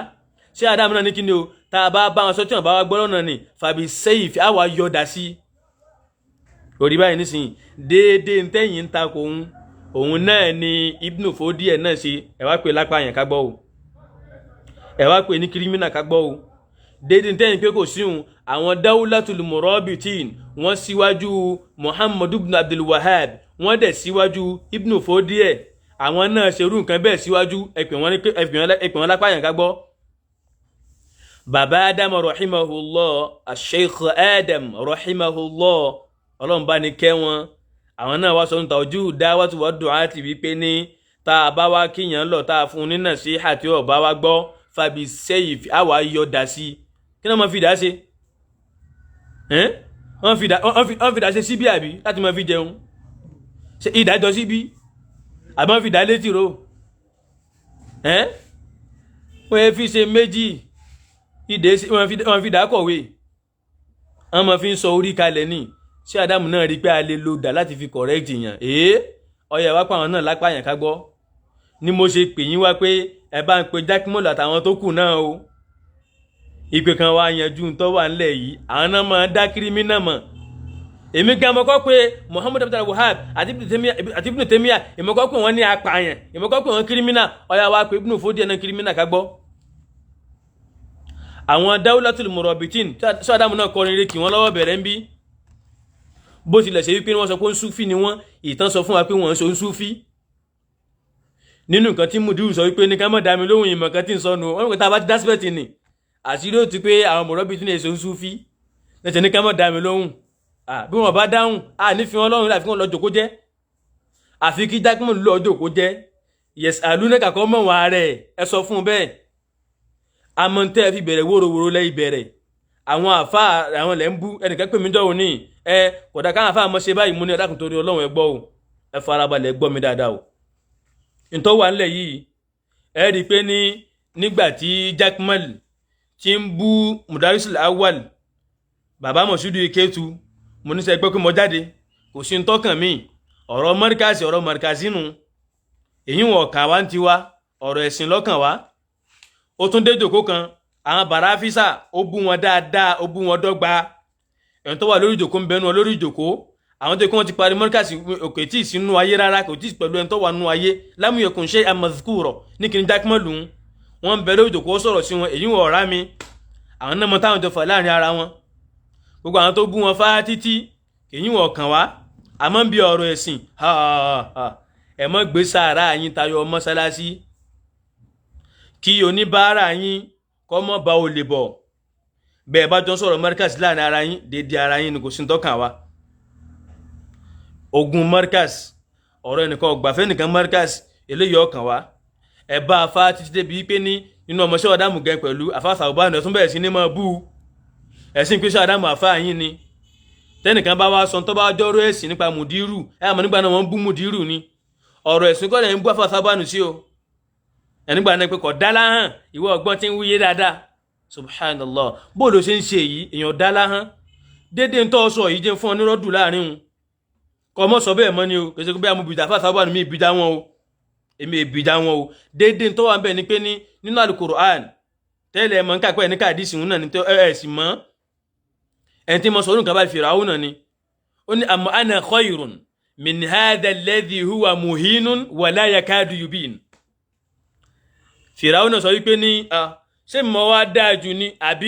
ṣé Adam náà ní kí ni o tá a bá bá wọn sọ tí wọn bá wá gbọ́dọ̀ náà ni fàbí save á wá yọ dà sí orí báyìí nísìnyí déédéé ntẹ́yìn ń ta kò òun náà ni Ibn Fodi ẹ̀ náà ṣe ẹ̀ wá pè lápá yẹn ká gbọ́ o ẹ̀ wá pè ní kírímínà ká gbọ́ o déédéé ntẹ́yìn pé kò sí òun àwọn Dawlatul Murabitin wọ́n síwájú Muhammad ibn Abdul Wahhab wọ́n dẹ̀ síwájú Ibn Fodi ẹ̀ àwọn náà ṣerú nǹkan bẹ́ẹ̀ síwájú ẹ̀pẹ̀ wọn lápá yẹn ká gbọ́. Bàbá Adam rahimahullah Sheikh Adam rahimahullah ọlọ́run bá ní kẹ́ wọn àwọn náà wá sọ ní tawjihu da'wati wa du'ati wípé ní tá a bá wá kíyàn lọ tá a fún un ní nasiha tí ó bá wá gbọ́ fàbí sẹ́yìn àwa yọ dà sí kí náà wọ́n fi dà ṣe wọ́n fi dà ṣe síbí àbí láti máa fi jẹun ṣe ìdájọ́ síbí àbí wọ́n fi dà létí ro wọ́n fi ṣe méjì wọ́n fi dà kọ̀wé wọ́n máa fi ń sọ orí kalẹ̀ ní ṣé Ádámù náà rí pé a lè lo dà láti fi correct yàn ọyẹ wá pa àwọn náà lápá yàn ká gbọ́ ni mo ṣe pè yín wá pé ẹ bá ń pe jákèmọ́lù àtàwọn tó kù náà o ìpè kan wá yanjú tó wà ńlẹ̀ yìí àwọn náà máa dá kírímínà mọ̀ èmi gan mọ́kọ́ pé Muhammad Abdul Wahhab àti Ibn Taymiyyah ìmọ̀kọ́ pé wọ́n ní apààyàn ìmọ̀kọ́ pé wọ́n kírímínà ọyà wá pé Ibn Fodi náà kírímínà ká gbọ́ àwọn Dawlatul Murabitin sọ Ádámù náà kọrin rẹ kí wọ́n lọ́wọ́ bẹ̀rẹ̀ ń bí bó tilẹ̀ ṣe wípé wọ́n sọ pé ń súfì ni wọ́n ìtàn sọ fún wa pé wọ́n ń so ń súfì nínú nǹkan tí Mudiru sọ wípé ní ká mọ̀ dá mi lóhùn ìmọ̀ kan tí ń sọnù wọ́n mọ̀ tá a bá ti dá síbẹ̀ tì ní àṣírí ó ti pé àwọn Murabitin èso ń súfì lẹ́sẹ̀ ní ká mọ̀ dá mi lóhùn bí wọ́n bá dáhùn nífi wọn lọ́rùn láti fi wọn lọ jòkó jẹ́ àfi kí jákèmọ̀ lọ jòkó jẹ́ yes àlùnẹ́kà kọ́ mọ̀ wọn ààrẹ ẹ sọ fún un bẹ́ẹ̀ amọ̀ntẹ́ fi bẹ̀rẹ̀ wóróworó lẹ́yìn bẹ̀rẹ̀ àwọn àfa àwọn lẹ́ ń bú ẹnìkan pè mí dọ́wọ́ ní kódà káwọn àfa àmọ́ ṣe báyìí mú ní ọ̀dàkùn torí Ọlọ́run ẹ gbọ́ o ẹ farabalẹ̀ gbọ́ mi dáadáa o ntọ́ wà ńlẹ̀ yìí ẹ rí i pé nígbà tí Jakmal ti ń bú Mudarisul Awwal bàbá Mọ̀ṣúdù Ìkétu mo ní sẹ́ pé mo jáde kò sí ntọ́kàn mi ọ̀rọ̀ mọ́ríkàsì nù èyí wọn kà wá ń tiwa ọ̀rọ̀ ẹ̀sìn lọ́kàn wá ó tún dé jòkó kan àwọn bàráfísà ó bú wọn dáadáa ó bú wọn dọ́gba ẹ̀yìn tó wà lórí ìjòkó ń bẹnu lórí ìjòkó àwọn tó kí wọ́n ti parí mọ́ríkàsì òkè tí ì sínú ayé rárá kò tí ì pẹ̀lú ẹni tó wà nínú ayé lam yakun shay'an mazkura ní kí n Jakmal lù wọ́n ń bẹ lórí ìjòkó sọ̀rọ̀ sí wọn èyí wọn ọ̀rá mi àwọn náà mọ táwọn jọ fà láàrin ara wọn. Gbogbo àwọn tó bú wọn fá títí kìí wọ́n kàn wá àmọ́ ń bí ọ̀rọ̀ ẹ̀sìn ẹ mọ́ gbé sàárà yín tayọ mọ́sálásí kí oníbàárà yín kọ́ mọ́ bá olè bọ̀ bẹ́ẹ̀ bá jọ sọ̀rọ̀ Markaz láàrin ara yín dédé ara yín ni kò sí tọ́kàn wá. Ogun Markaz ọ̀rọ̀ ẹnìkan ọgbàfẹ́ nìkan Markaz eléyìí ọkàn wá ẹ bá afá títí débi pé ní nínú ọmọọṣẹ́ ọ̀dàmù gẹ pẹ̀lú afáfà ọba ẹ̀tún bẹ̀rẹ̀ sí ní máa bú ẹ̀sìn pé ṣàdámù àfá yín ni tẹ́nìkan bá wá sọ tó bá jọ́rọ̀ ẹ̀sìn nípa mùdírù àmọ́ nígbà náà wọ́n bú mùdírù ni ọ̀rọ̀ ẹ̀sìn kọ́ lẹ́yìn bú afáfà bánu sí o ẹ̀nígbà náà pé kọ̀ dálá hàn ìwọ ọgbọ́n tí ń wúyé dáadáa subhanallah bóòlù ṣe ń ṣe èyí èèyàn dálá hàn dédé ń tọ́ sọ yìí jẹ́ fún ọ nírọ́dù láàrin wọn kọ́ mọ́ sọ bẹ́ẹ̀ mọ́ ni o kò sí pé àmú bìjà afáfà bánu mi ìbìjà wọn o èmi ìbìjà wọn o dédé ń tọ́ wà ń bẹ̀ ni pé ní nínú Al-Qur'an tẹ́lẹ̀ mọ́ ń kápẹ́ ní káàdìsì náà ní ẹ̀sìn mọ́ ẹni tí mo sọ orúkọ bá Fìràwọ̀ náà ni ó ní àmọ́ ana khayrun min hadha alladhi huwa muhinun wa la yakadu yubin. Fìràwọ̀ náà sọ wípé ní ṣé mo wá dáa jù ni àbí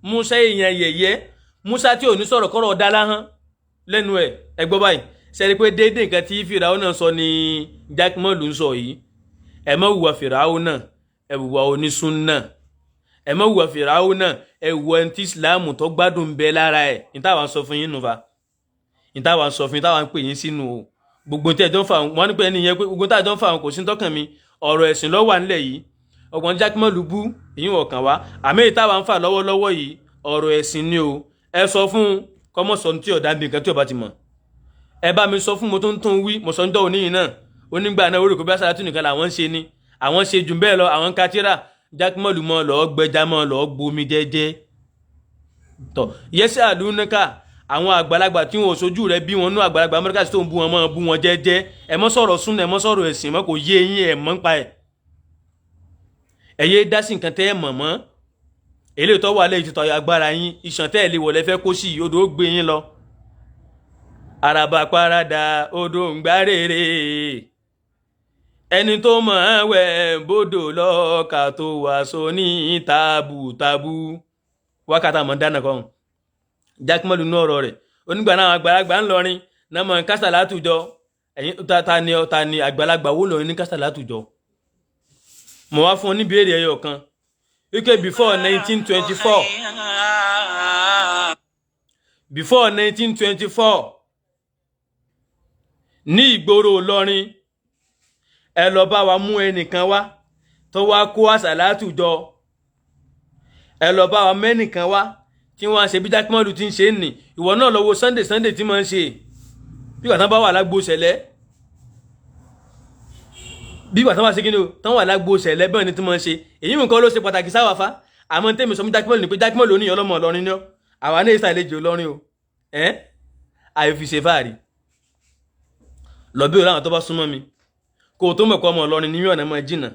Musa èèyàn yẹ̀yẹ́ Musa tí ò ní sọ̀rọ̀ kọ́rọ̀ dá láhán lẹ́nu ẹ̀ ẹgbọ́ báyìí sẹ́ni pé déédéé nǹkan tí Fìràwọ̀ náà sọ ni jákèmọ́lù ń sọ yìí ẹ má hùwà Fìràwọ̀ náà ẹ hùwà onísúnnà ẹ má hùwà Fìràwọ̀ náà ẹ hùwà ẹni tí Islam tó gbádùn bẹ lára ẹ̀ ní táwa ń sọ fún yín nù fa ní táwa ń sọ fún yín táwa ń pè yín sínú o gbogbo tí ẹjọ́ ń fa wọn ní pé ẹni yẹn pé gbogbo tí ẹjọ́ ń fa wọn kò sí tọ́kàn mi ọ̀rọ̀ ẹ̀sìn ló wà nílẹ̀ yìí ọgbọ̀n jákèmọ́lù bú èyí ọ̀kan wá àmì ìtawà ń fà lọ́wọ́lọ́wọ́ yìí ọ̀rọ̀ ẹ̀sìn ni o ẹ sọ fún kọ́mọ́ sọ tí ọ̀dà bí nǹkan tí ọba ti mọ̀ ẹ bá mi sọ fún mo tó ń tún wí mo sọ ń dọ́ òní yìí náà onígbà náà orí kò bí aṣáájú nìkan làwọn ń ṣe ni àwọn ṣe jù bẹ́ẹ̀ lọ àwọn ń ka tírà jákèmọ́lù mọ́ lọ́ọ́ gbẹja mọ́ lọ́ọ́ gbomi jẹ́jẹ́ tọ̀ yẹ́sẹ̀ àlùnáká àwọn àgbàlagbà tí wọn ò sojú rẹ bí wọn nú àgbàlagbà Amẹ́ríkà tó ń bú wọn mọ́ bú wọn jẹ́jẹ́ ẹ mọ́ sọ̀rọ̀ sún ẹ mọ́ sọ̀rọ̀ ẹ̀sìn mọ́ kò yé yín ẹ̀ mọ́ ń pa ẹ̀ ẹ̀yẹ dá sí nǹkan tẹ́ ẹ̀ mọ̀ mọ́ èlé tó wà lẹ́yìn títọ́ agbára yín iṣan tẹ́ ẹ̀ lè wọlé fẹ́ kó sí odò ó gbé yín lọ àràbà parada odò ń gbá rere ẹni tó mọ̀ ẹ́ wẹ̀ bódò lọ́ọ̀ka tó wà so ní tàbùtàbù wákàtà mọ̀ dáná kan jákèmọ́lù ní ọ̀rọ̀ rẹ̀ onígbà náà àgbàlagbà ń lọrin náà mọ̀ kásà látùjọ ẹ̀yìn ta ni àgbàlagbà wó lọrin ní kásà látùjọ mo wá fún ọ ní ìbéèrè ẹyọ kan wípé before 1924 ní ìgboro Ìlọrin ẹ lọ bá wa mú ẹnìkan wá tó wá kó àsàlátù jọ ẹ lọ bá wa mẹ́nìkan wá tí wọ́n ṣe bí jákèmọ́lù ti ń ṣe nì ìwọ náà lọ wo Sunday tí máa ń ṣe bí wà tán bá wà lágbo ṣẹlẹ̀ bí wà tán wà sí kí ni o tán wà lágbo ṣẹlẹ̀ bẹ́ẹ̀ ni tí máa ń ṣe èyí nǹkan ló ṣe pàtàkì sáwàfá àmọ́ tẹ́mi sọ fún jákèmọ́lù ni pé jákèmọ́lù oníyàn ọlọ́mọ Ìlọrin ni ó àwa náà ìsàlejò Ìlọrin o àìfi ṣe fáàrí lọ bí òláwọn tó bá súnmọ́ mi kó o tó mọ̀ pé ọmọ Ìlọrin ní ọ̀nà mọ́ jìnnà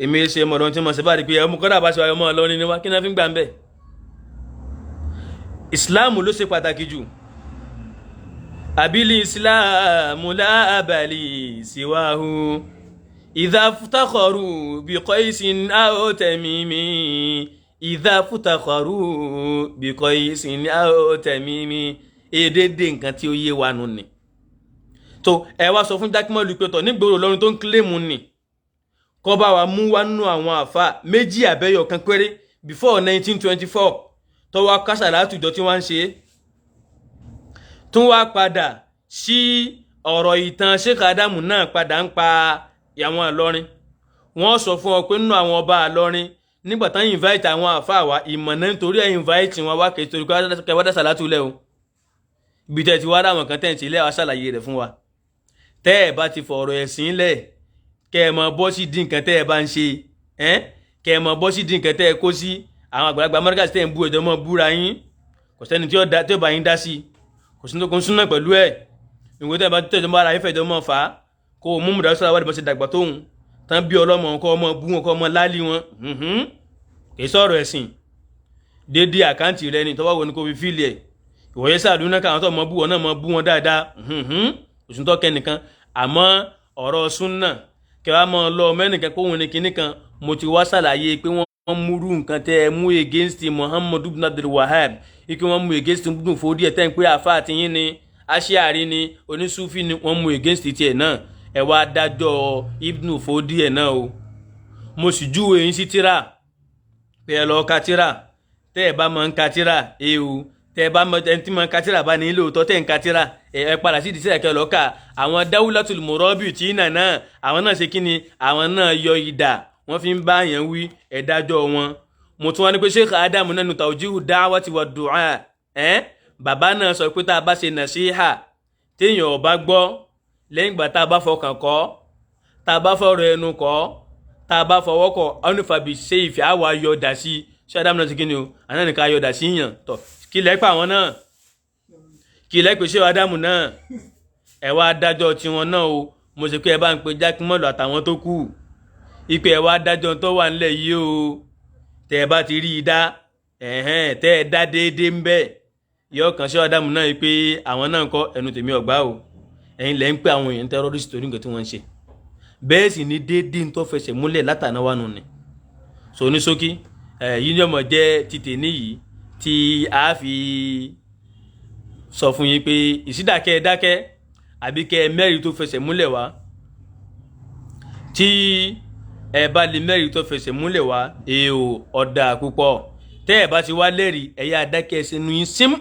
èmi ṣe ọmọ Ìlọrin tí mo ṣe bá rí pé ọmọ kọ́dà bá ṣe ọmọ Ìlọrin ni wá kí náà fi ń gbà ń bẹ̀. Islam ló ṣe pàtàkì jù abili Islam lábàlì síwáhu idha futakharu bi Qaisin aw Tamimi idha futakharu bi Qaisin aw Tamimi èdèdè nǹkan tí ó yé wa nù ni tó ẹ wá sọ fún jákèmọ́lù pé tọ̀ nígboro Ìlọrin tó ń kílèmù ni kọ́ bá wa mú wá nínú àwọn àfa méjì àbẹ́yọ̀ kan péré before 1924 tó wá kásà látùjọ tí wọ́n ń ṣe tún wá padà sí ọ̀rọ̀ ìtàn Sheikh Adamu náà padà ń pa àwọn Ìlọrin wọ́n sọ fún ọ pé nínú àwọn ọba Ìlọrin nígbà tán invite àwọn àfa wa ìmọ̀ náà nítorí ẹ̀ invite wọn wá kẹ́tọ́rí kẹwàá dá sàlátù lẹ́ o ibi tẹ́ ti wá dáwọn kan tẹ́ǹtì ilé wa ṣàlàyé rẹ̀ fún wa tẹ́ ẹ̀ bá ti fọ̀rọ̀ ẹ̀sìn lẹ̀ kẹ́ ẹ̀ mọ bọ́ sí dín nǹkan tẹ́ ẹ̀ bá ń ṣe kẹ́ ẹ̀ mọ bọ́ sí dín nǹkan tẹ́ ẹ̀ kó sí àwọn àgbàlagbà Amẹ́ríkà tẹ́ ẹ̀ ń bú ẹ̀jọ̀ mọ́ búra yín kò sẹ́ni tí ó bá yín dá sí kò sí tó kún súnà pẹ̀lú ẹ̀ ìwé tẹ́ ẹ̀ bá tẹ̀jọ́ mọ́ ara yín fẹ̀jọ́ mọ́ fà á kó o mú mùdá sọ́ra wádìí bọ́ sí dàgbà tóun tán bí ọlọ́mọ kọ́ ọmọ bú wọn kọ́ ọmọ láálí wọn kì í sọ̀rọ̀ ẹ̀sìn déédéé àkáǹtì rẹ ni tọ́wọ́ wo ni kò fi fíìlì ẹ̀ ìwòye sàdúnà káwọn tó mọ bú wọn náà mọ bú wọn dáadáa òsùntọ́ kẹ́nìkan àmọ́ ọ̀rọ̀ súnà kẹwàá mọ́ lọ mẹ́nìkan kóhun ní kinní kan mo ti wá ṣàlàyé pé wọ́n wọ́n múrú nǹkan tẹ́ ẹ mú against Muhammad ibn Abdul Wahhab ike wọ́n mú against Ibn Fodi ẹ̀ tẹ́ ń pé àfa àtìyín ni aṣíàrí ni onísúfì ni wọ́n mú against tiẹ̀ náà ẹ wá dájọ́ Ibn Fodi ẹ̀ náà o mo sì júwe yín sí tíra pé ẹ lọ ka tíra tẹ́ ẹ bá máa ń ka tíra o tẹ́ ẹ bá máa ẹni tí máa ń ka tíra bá ní lóòótọ́ tẹ́ ẹ ń ka tíra ẹ padà sí ìdísílẹ̀ kẹ́ lọ kà àwọn Dawlatul Murabitina náà àwọn náà ṣe kí ni àwọn náà yọ idà wọ́n fi ń bá yẹn wí ẹ̀dájọ́ wọn mo tún wá ní pé Sheikh Adam nínú Tawjihu Da'wati wa Du'a bàbá náà sọ pé tá a bá ṣe nàṣíhà téèyàn ò bá gbọ́ lẹ́yìn ìgbà tá a bá fọkàn kọ́ tá a bá fọ̀rọ̀ ẹnu kọ́ tá a bá fọwọ́ kọ́ ọ́nùfàbí ṣe ìfẹ́ àwọ̀ ayọ̀dà sí Sheikh Adam náà ti kí ni o àná nìkan ayọ̀dà sí yàn tọ̀ kí lẹ́pẹ́ àwọn náà kí lẹ́pẹ́ Sheikh Adam náà ẹ̀ wá dájọ́ tiwọn náà o mo sì pé ẹ bá ń pe Jákèmọ́lù àtàwọn tó kù ìpè ẹ̀ wá dájọ́ tó wà nílẹ̀ yìí o tẹ́ ẹ bá ti rí i dá tẹ́ ẹ dá déédéé ń bẹ́ẹ̀ yọ kàn Sheikh Adam náà yìí pé àwọn náà ń kọ́ ẹnu tèmi ọ̀gbá o ẹ̀yin lẹ́ ń pè àwọn èèyàn terrorist torí nǹkan tí wọ́n ń ṣe bẹ́ẹ̀ sì ni déédéé ń tó fẹsẹ̀ múlẹ̀ látànáwá nù ni so ní ṣókí yìí ni ọmọ jẹ́ títè níyìí tí a fi sọ fún yín pé ìsídàkẹ́ dákẹ́ àbí kẹ́ mẹ́rin tó fẹsẹ̀ múlẹ̀ wá tí ẹ bá lè mẹ́rin tó fẹsẹ̀ múlẹ̀ wá èèò ọ̀dà púpọ̀ tẹ́ ẹ bá ti wá lẹ́rìí ẹ̀yà adákẹ́ ẹsẹ̀ nu yín símú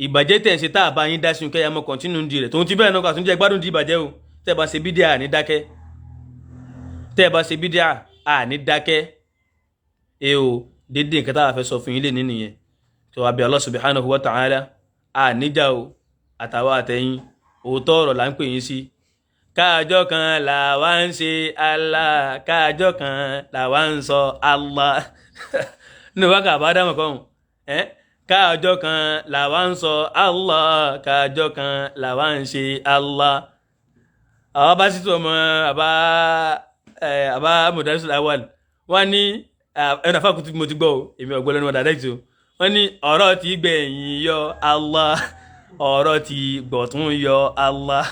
ìbàjẹ́ tẹ̀ ń ṣe tá a bá yín dá sí kẹ́yà mọ́ kọ́ntínú di rẹ̀ tòun ti bẹ́ẹ̀ náà àtúnjẹ́ gbádùn di ìbàjẹ́ o tẹ́ ẹ bá ṣe bídíà àní dákẹ́ tẹ́ ẹ bá ṣe bídíà àní dákẹ́ èèò dédé nǹkan tá a fẹ́ sọ fún yín lè ní nìyẹn tó wá bí Allah subhanahu wa ta'ala àníjà o àtàwọn àtẹ̀yìn òótọ́ ọ̀rọ̀ là ń pè yín sí káàjọ́ kan làwa ń ṣe Allah káàjọ́ kan làwa ń sọ Allah ní wákà àbádámọ̀ kan káàjọ́ kan làwa ń sọ Allah káàjọ́ kan làwa ń ṣe Allah àwọn bá sì tó ọmọ àbá Mudaris Awal wọ́n ní ẹnu àfáàkùtù mo ti gbọ́ o èmi ọ̀gbọ́n lẹ́nu ọ̀dà dẹ́kìtì o wọ́n ní ọ̀rọ̀ tí gbẹ̀yìn yọ Allah ọ̀rọ̀ tí gbọ̀tún yọ Allah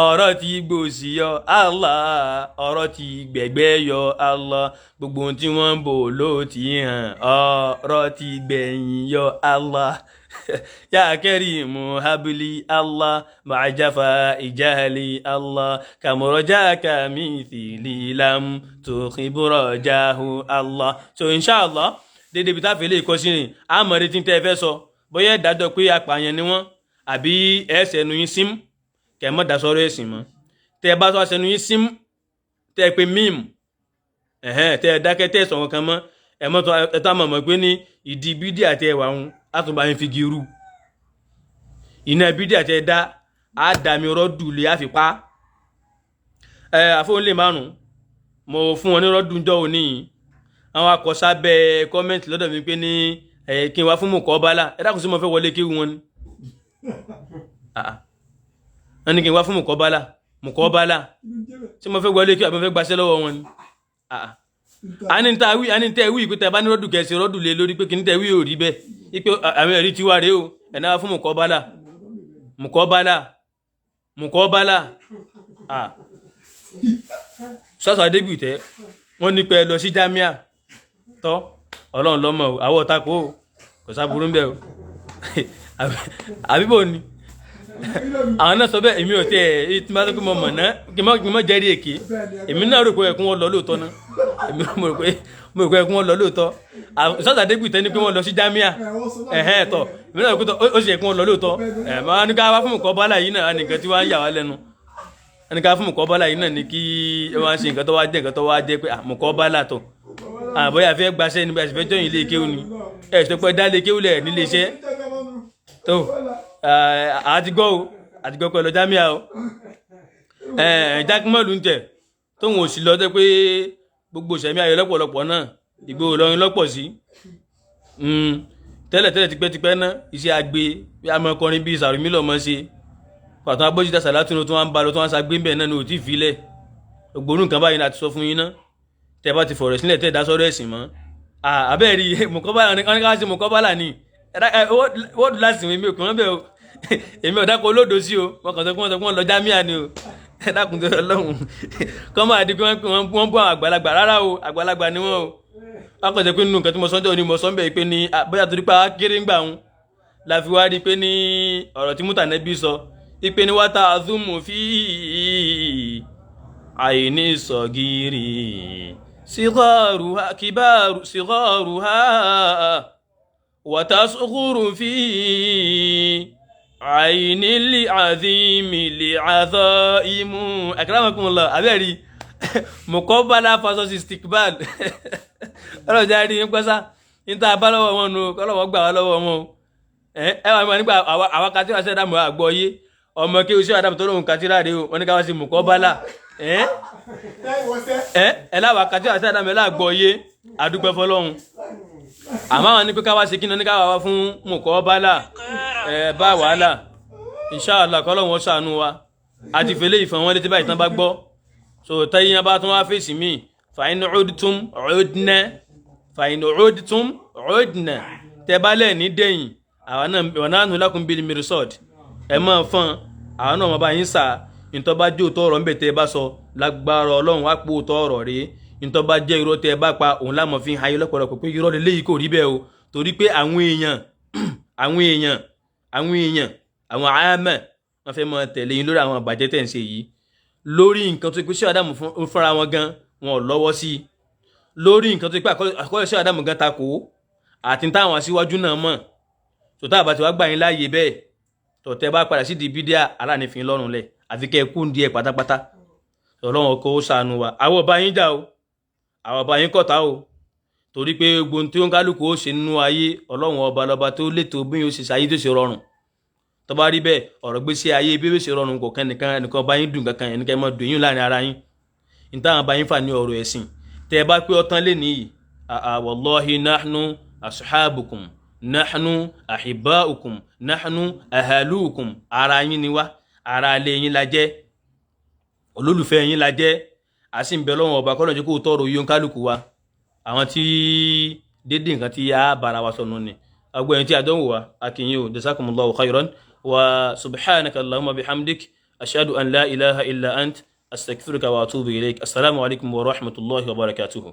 ọ̀rọ̀ tí gbòsì yọ Allah ọ̀rọ̀ tí gbẹ̀gbẹ́ yọ Allah gbogbo ohun tí wọ́n ń bò ló ti hàn ọ̀rọ̀ tí gbẹ̀yìn yọ Allah ya karimu habli Allah ma'ajafa ijali Allah kamurajaka mithili lam tukhiburajahu Allah so inshallah dédé bí táfẹ́ lè kọ́ sí rìn àmọ́rí tí ń tẹ́ fẹ́ sọ bóyá ìdájọ́ pé apààyàn ni wọ́n àbí ẹsẹ̀ nu yín sim kẹ́ mọ́ dasọ́rọ́ ẹ̀sìn mọ́ tẹ́ ẹ bá tó ẹsẹ̀ nu yín sim tẹ́ ẹ pé mím tẹ́ ẹ dákẹ́ tẹ́ ẹ sọ̀rọ̀ kan mọ́ ẹ mọ́ tó ẹ tó àmọ̀ pé ní ìdí bídí àti ẹwà ń àtúnbà yín fi gírú iná bídí àti ẹ̀dá àdàmì rọ́dù lè àfipá àfọwọ́nlé márùn-ún mo fún wọn ní rọ́dù ńjọ́ òní àwọn akọ̀ṣà bẹ kọ́mẹ́ǹtì lọ́dọ̀ mi pé ní kí n wá fún mùkọ́bálà ẹ dákun sí mo fẹ́ wọlé kí wọn ni wọ́n ní kí n wá fún mùkọ́bálà sí mo fẹ́ wọlé kí àbí mo fẹ́ gbaṣẹ́ lọ́wọ́ wọn ni àní tẹ́ wí pé tẹ́ bá ní rọ́dù kẹsì rọ́dù lé lórí pé kí ní tẹ́ wí ò rí bẹ́ẹ̀ ipe àwọn ẹ̀rí tiwa rèé o ẹ̀ náà fún mùkọ́bálà sọ́sọ́ adébìtẹ́ wọ́n ní pé lọ sí jámíà tọ́ ọlọ́run lọ́mọ o àwọ̀ tako o kò sáburú ń bẹ̀ o àbíbò ni àwọn náà sọ bẹ́ẹ̀ èmi ò tẹ́ ẹ̀ tí máa tó kí mo mọ̀ náà kí mo jẹ́rí èké èmi náà rò pé ẹ̀kún wọn lọ lóòótọ́ náà èmi mo rò pé ẹ̀kún wọn lọ lóòótọ́ sọ́sọ́ adébìtẹ́ ní pé wọ́n lọ sí jámíà tọ́ èmi náà rò pé ó sì ẹ̀kún wọn lọ lóòótọ́ máa ní ká wá fún nǹkan bọ́lá yìí náà nìkan tí wọ́n á yà wá lẹ́nu ẹni ká fún mùkọ́bálà yìí náà ní kí ẹ wá ń ṣe nǹkan tó wá jẹ́ pé mùkọ́bálà tó àbọ̀yà fẹ́ gbaṣẹ́ níbi àṣìfẹ́ jọyìn ilé kéwù ni ẹ̀ ṣe pé dá lé kéwù lẹ̀ nílé iṣẹ́ tó àtìgbọ́ pẹ̀lú jámíà o Jákèmọ́lù ń tẹ̀ tóun ò sì lọ tẹ́ pé gbogbo ìṣẹ̀mí ayọ̀ lọ́pọ̀lọpọ̀ náà Ìgbòho Ìlọrin lọ́pọ̀ sí tẹ́lẹ̀ tipẹ́tipẹ́ náà iṣẹ́ agbe bí amọ̀kọrin bíi Sàrùmí lọ́mọ ṣe pàtó abójútà sàlátùnú tó wá ń ba lọ tó wá ń sagbé ń bẹ̀ náà ní òtí ìfilẹ̀ ògbónú nǹkan báyìí láti sọ fún yín náà tẹ́ bá ti fọ̀rọ̀ sílẹ̀ tẹ́ dá sọ́rọ̀ ẹ̀sìn mọ́ àbẹ́ẹ̀rí mùkọ́bálà ní ká ṣe mùkọ́bálà ní wọ́ọ̀dù láti wọ́n èmi ò kàn án bẹ́ẹ̀ o èmi ò dákọ̀ olódo sí o wọ́n kàn sọ pé wọ́n lọ jámíà ni o dákun tó lọ́hùn kọ́ máa di pé wọ́n bú àwọn àgbàlagbà rárá o àgbàlagbà ni wọ́n o akọ̀jẹ́ pé nínú nǹkan tí mo sọ́njọ́ ni mo sọ ń bẹ̀ pé ní bóyá torí pé kéré ń gbà ń la fi wá rí pé ní ọ̀rọ̀ tí Mùtánẹ́bí sọ ipe ní wata azumu fi àìní sọ̀gìrì sigaruha wata sukuru fi àìní li azimi li azọ́ imú akramakumullah abẹ́rí mọ̀kọ́bálá fasos istikbal ọlọ́jà rí ní pẹ́sà níta bá lọ́wọ́ wọn nù kọ́lọ́wọ́ gbà wá lọ́wọ́ wọn ẹ wà nípa àwa kàtí wá sí àdàmú àgbọ̀ yé ọmọ kí o sí àdàmú tó lóhun kàtí láre o wọn ní ká wá sí mọ̀kọ́bálá ẹ láwa kàtí wá sí àdàmú ẹ láàgbọ̀ yé àdúpẹ́ fọlọ́hun àmọ́ àwọn ní pé ká wá sí kíni ní ká wá fún mọ̀kọ́bálá bá wàhálà inshallah kọ́lọ́hun ó ṣàánú wa àti fèlè ìfẹ́ wọn létí báyìí tán bá gbọ́ so tẹ́yìn bá tún wá fèsì míì fàyín ọdún tẹ́bálẹ̀ ní dẹ̀yìn àwọn náà nù lákùn bíi mirisọ́d ẹ mọ́ fún àwọn náà wọ́n bá yín sà ìtọ́ bá jẹ́ òótọ́ ọ̀rọ̀ ń bẹ̀ tẹ́ bá sọ lágbára ọlọ́run wá pé òótọ́ ọ̀rọ̀ rèé ìtọ́ bá jẹ́ irọ́ tẹ́ bá pa òun lámọ̀ fi hayé lọ́pọ̀lọpọ̀ pé irọ́ lélẹ́yìí kò rí bẹ́ẹ̀ o torí pé àwọn àmọ́ wọ́n fẹ́ mọ tẹ̀lé yín lórí àwọn àbàjẹ́ tẹ̀ ń ṣe yìí lórí nǹkan tó pé ṣé àdàmù fúnra wọn gan wọn ò lọ́wọ́ sí lórí nǹkan tó pé àkọọ́lẹ̀ ṣé àdàmù gan takò àti táwọn aṣíwájú náà mọ̀ tó tá àbàtì wá gbà yín láàyè bẹ́ẹ̀ tó tẹ́ bá padà sí di bídíà aláànífín lọ́rùn lẹ̀ àfi kẹ́ ẹ kú díẹ̀ pátápátá ọlọ́run kó ṣàánú wa àwọn ọba yín jà o àwọn ọba yín kọ̀tá o torí pé gbogbo tí ó ń kálukú ó ṣe nínú ayé ọlọ́run ọba lọ́ba tó létò bí yóò ṣe ṣayé tó ṣe rọrùn tó bá rí bẹ́ẹ̀ ọ̀rọ̀ gbé sí ayé bí ó ṣe rọrùn kò kẹ́nìkan ẹnìkan bá yín dùn kankan ẹnìkan mọ́ dùn yín láàrin ara yín nítawọn bá yín fà ní ọ̀rọ̀ ẹ̀sìn tẹ́ ẹ bá pé ọtán lé nìyí wallahi nahnu ashabukum nahnu ahibbaukum nahnu ahalukum ara yín ni wá ara alẹ́ yín la jẹ́ olólùfẹ́ yín la jẹ́ àti ń bẹ lọ́wọ́ ọba kọ́lọ̀ jẹ́ kó tọrọ yóò kálukú wa àwọn tí dédé nǹkan tí a bára wa sọnù ni agbóyin tí a dánwò wa akínyìn o jazakumullahu khairan wa subhanaka allahumma bihamdik ashhadu an la ilaha illa ant astaghfiruka wa atubu ilayk assalamu alaikum wa rahmatullahi wa barakatuhu